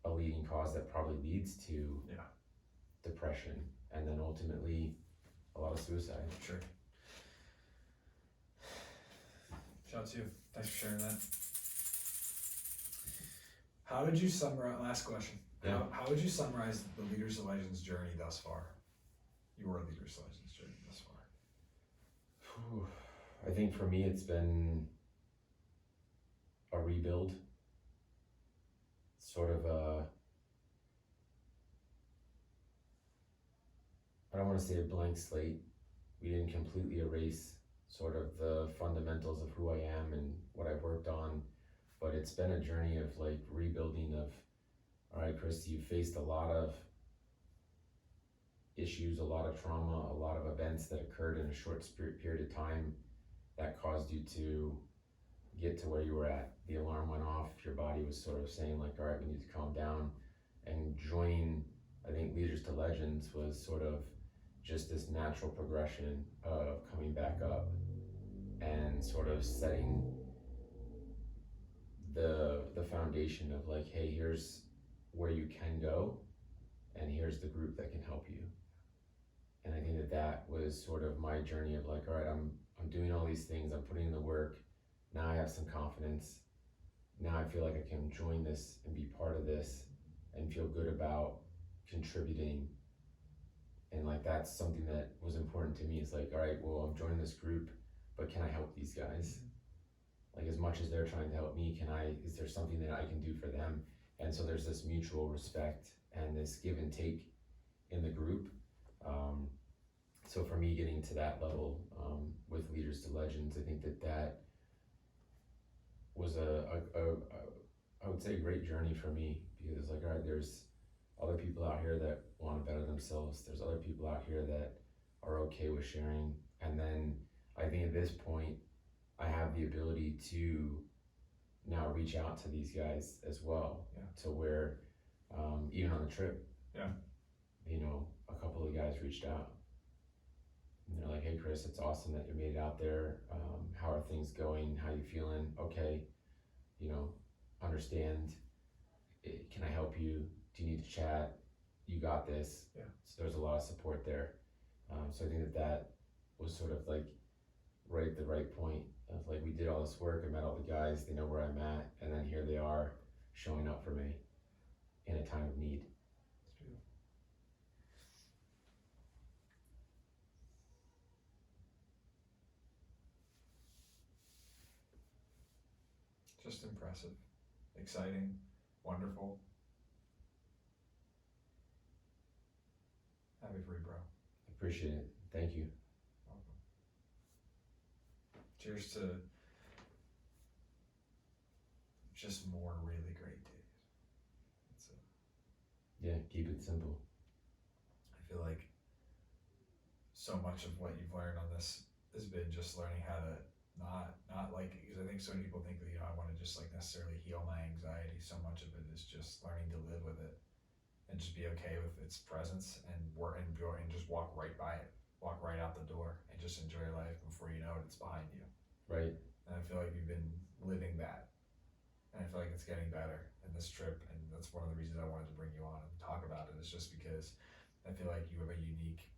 a leading cause that probably leads to depression, and then ultimately a lot of suicide. Sure. Shout out to you. Thanks for sharing that. How would you summarize, last question, Yeah. how would you summarize the Leaders of Legends journey thus far? Your Leaders of Legends journey thus far. I think for me, it's been a rebuild, sort of I don't want to say a blank slate. We didn't completely erase sort of the fundamentals of who I am and what I've worked on, but it's been a journey of like rebuilding of, all right, Chris, you faced a lot of issues, a lot of trauma, a lot of events that occurred in a short period of time that caused you to get to where you were at. The alarm went off, your body was sort of saying like, all right, we need to calm down. And joining, I think, Leaders to Legends was sort of just this natural progression of coming back up and sort of setting the foundation of like, hey, here's where you can go, and here's the group that can help you. And I think that that was sort of my journey of like, all right, I'm doing all these things, I'm putting in the work. Now I have some confidence. Now I feel like I can join this and be part of this and feel good about contributing. And like, that's something that was important to me. It's like, all right, well, I'm joining this group, but can I help these guys? Like, as much as they're trying to help me, is there something that I can do for them? And so there's this mutual respect and this give and take in the group. So for me, getting to that level with Leaders to Legends, I think that was I would say a great journey for me, because like, all right, there's other people out here that want to better themselves. There's other people out here that are okay with sharing. And then I think at this point, I have the ability to now reach out to these guys as well. Yeah. To where, even on the trip, Yeah. you know, a couple of guys reached out. And they're like, "Hey, Chris, it's awesome that you made it out there. How are things going? How you feeling? Okay, you know, understand. Can I help you? Do you need to chat? You got this." Yeah. So there's a lot of support there. So I think that that was sort of like right at the right point of like, we did all this work, I met all the guys, they know where I'm at, and then here they are showing up for me in a time of need. It's beautiful. Just impressive, exciting, wonderful. Happy for you, bro. Appreciate it. Thank you. Welcome. Cheers to just more really great days. That's it. Yeah, keep it simple. I feel like so much of what you've learned on this has been just learning how to not like, because I think so many people think that, you know, I want to just like necessarily heal my anxiety. So much of it is just learning to live with it and just be okay with its presence and work and go and just walk right by it, walk right out the door and just enjoy life before you know it, it's behind you. Right. And I feel like you've been living that, and I feel like it's getting better in this trip, and that's one of the reasons I wanted to bring you on and talk about it, is just because I feel like you have a unique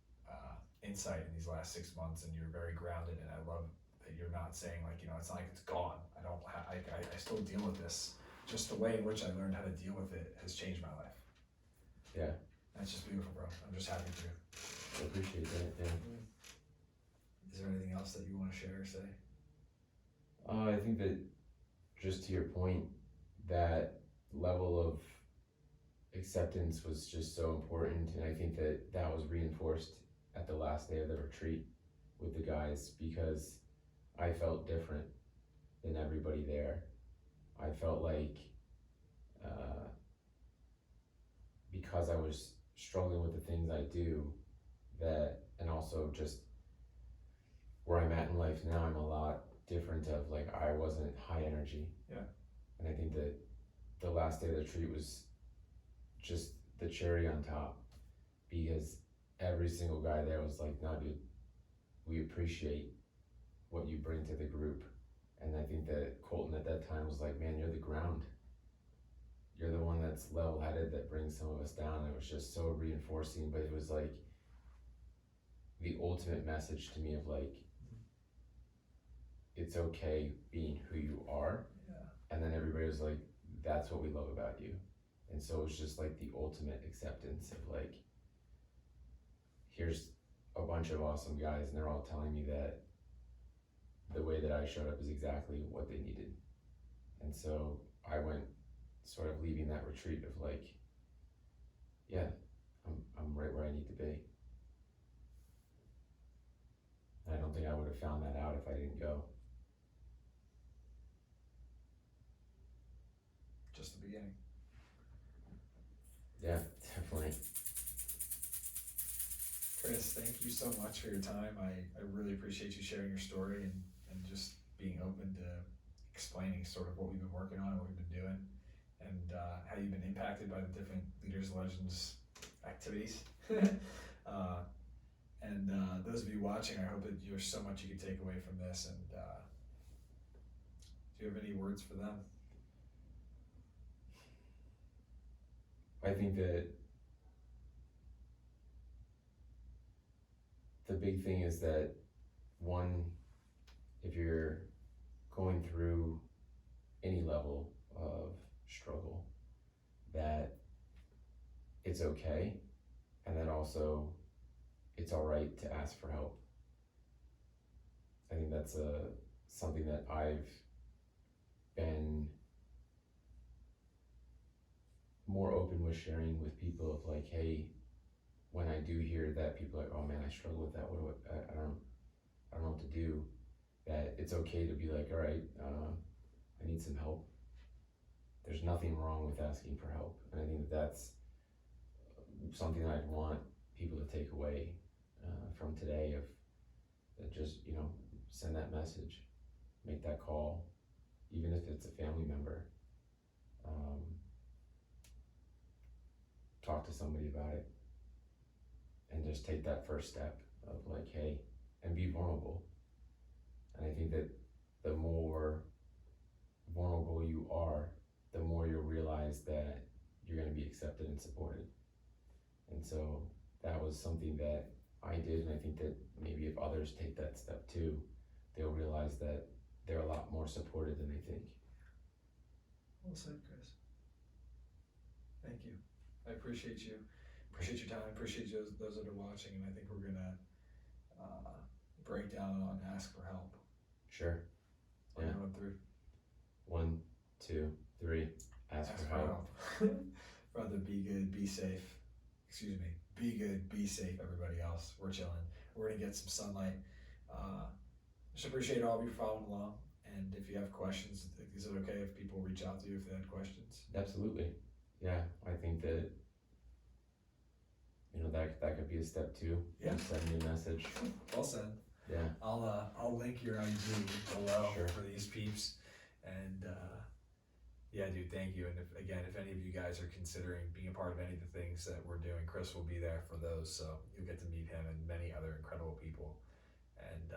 insight in these last 6 months, and you're very grounded, and I love that you're not saying like, you know, it's not like it's gone. I still deal with this. Just the way in which I learned how to deal with it has changed my life. Yeah. That's just beautiful, bro. I'm just happy for you. I appreciate that. Yeah. Is there anything else that you want to share or say? I think that, just to your point, that level of acceptance was just so important, and I think that that was reinforced at the last day of the retreat with the guys, because I felt different than everybody there. I felt like, because I was struggling with the things I do, that, and also just where I'm at in life now, I'm a lot different of like, I wasn't high energy. Yeah. And I think that the last day of the retreat was just the cherry on top, because every single guy there was like, "No, dude, we appreciate what you bring to the group." And I think that Colton at that time was like, "Man, you're the ground. You're the one that's level-headed, that brings some of us down." And it was just so reinforcing, but it was like the ultimate message to me of like, it's okay being who you are. Yeah. And then everybody was like, "That's what we love about you." And so it was just like the ultimate acceptance of like, here's a bunch of awesome guys, and they're all telling me that the way that I showed up is exactly what they needed. And so I went sort of leaving that retreat of like, yeah, I'm right where I need to be. And I don't think I would have found that out if I didn't go. Just the beginning. Yeah, definitely. Chris, thank you so much for your time. I really appreciate you sharing your story and just being open to explaining sort of what we've been working on and what we've been doing, and how you've been impacted by the different Leaders Legends activities. And those of you watching, I hope that there's so much you can take away from this. And do you have any words for them? I think that the big thing is that, one, if you're going through any level of struggle, that it's okay, and that also it's all right to ask for help. I think that's something that I've been more open with sharing with people of like, hey, when I do hear that people are like, "Oh man, I struggle with that. I don't know what to do." That it's okay to be like, "All right, I need some help." There's nothing wrong with asking for help, and I think that that's something that I'd want people to take away from today of just, send that message, make that call, even if it's a family member. Talk to somebody about it and just take that first step of like, hey, and be vulnerable. And I think that the more vulnerable you are, the more you'll realize that you're going to be accepted and supported. And so that was something that I did, and I think that maybe if others take that step too, they'll realize that they're a lot more supported than they think. Well said, Chris. Thank you. I appreciate you. Appreciate your time. Appreciate those that are watching, and I think we're gonna break down on ask for help. Sure. We're Yeah. going through 1, 2, 3. Ask for help. Brother, be good, be safe. Excuse me. Be good, be safe, everybody else. We're chilling. We're gonna get some sunlight. Just appreciate all of you following along. And if you have questions, is it okay if people reach out to you if they had questions? Absolutely. Yeah, I think that that could be a step too. Yeah. Send me a message. Well said. Yeah. I'll link your IG below Sure. for these peeps. And yeah, dude, thank you. And if any of you guys are considering being a part of any of the things that we're doing, Chris will be there for those. So you'll get to meet him and many other incredible people. And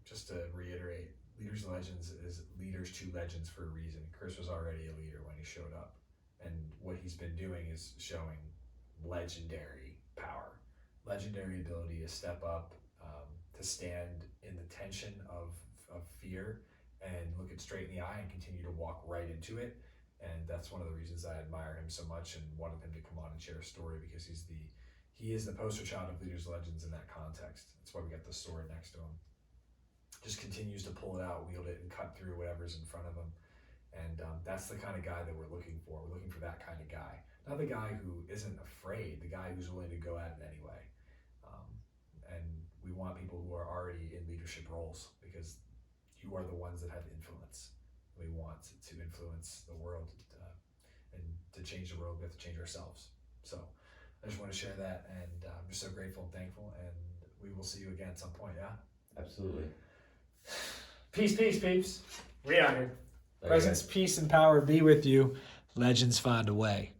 just to reiterate, Leaders and Legends is leaders to legends for a reason. Chris was already a leader when he showed up. And what he's been doing is showing legendary power, legendary ability to step up, to stand in the tension of fear and look it straight in the eye and continue to walk right into it. And that's one of the reasons I admire him so much and wanted him to come on and share a story, because he is the poster child of Leaders and Legends in that context. That's why we got the sword next to him. Just continues to pull it out, wield it, and cut through whatever's in front of him. And that's the kind of guy that we're looking for. We're looking for that kind of guy. Not the guy who isn't afraid, the guy who's willing to go at it anyway. And we want people who are already in leadership roles, because you are the ones that have influence. We want to influence the world, and to change the world, we have to change ourselves. So I just want to share that, and I'm just so grateful and thankful, and we will see you again at some point, yeah? Absolutely. Peace, peeps. We out here. Later, Presence, peace, and power be with you. Legends find a way.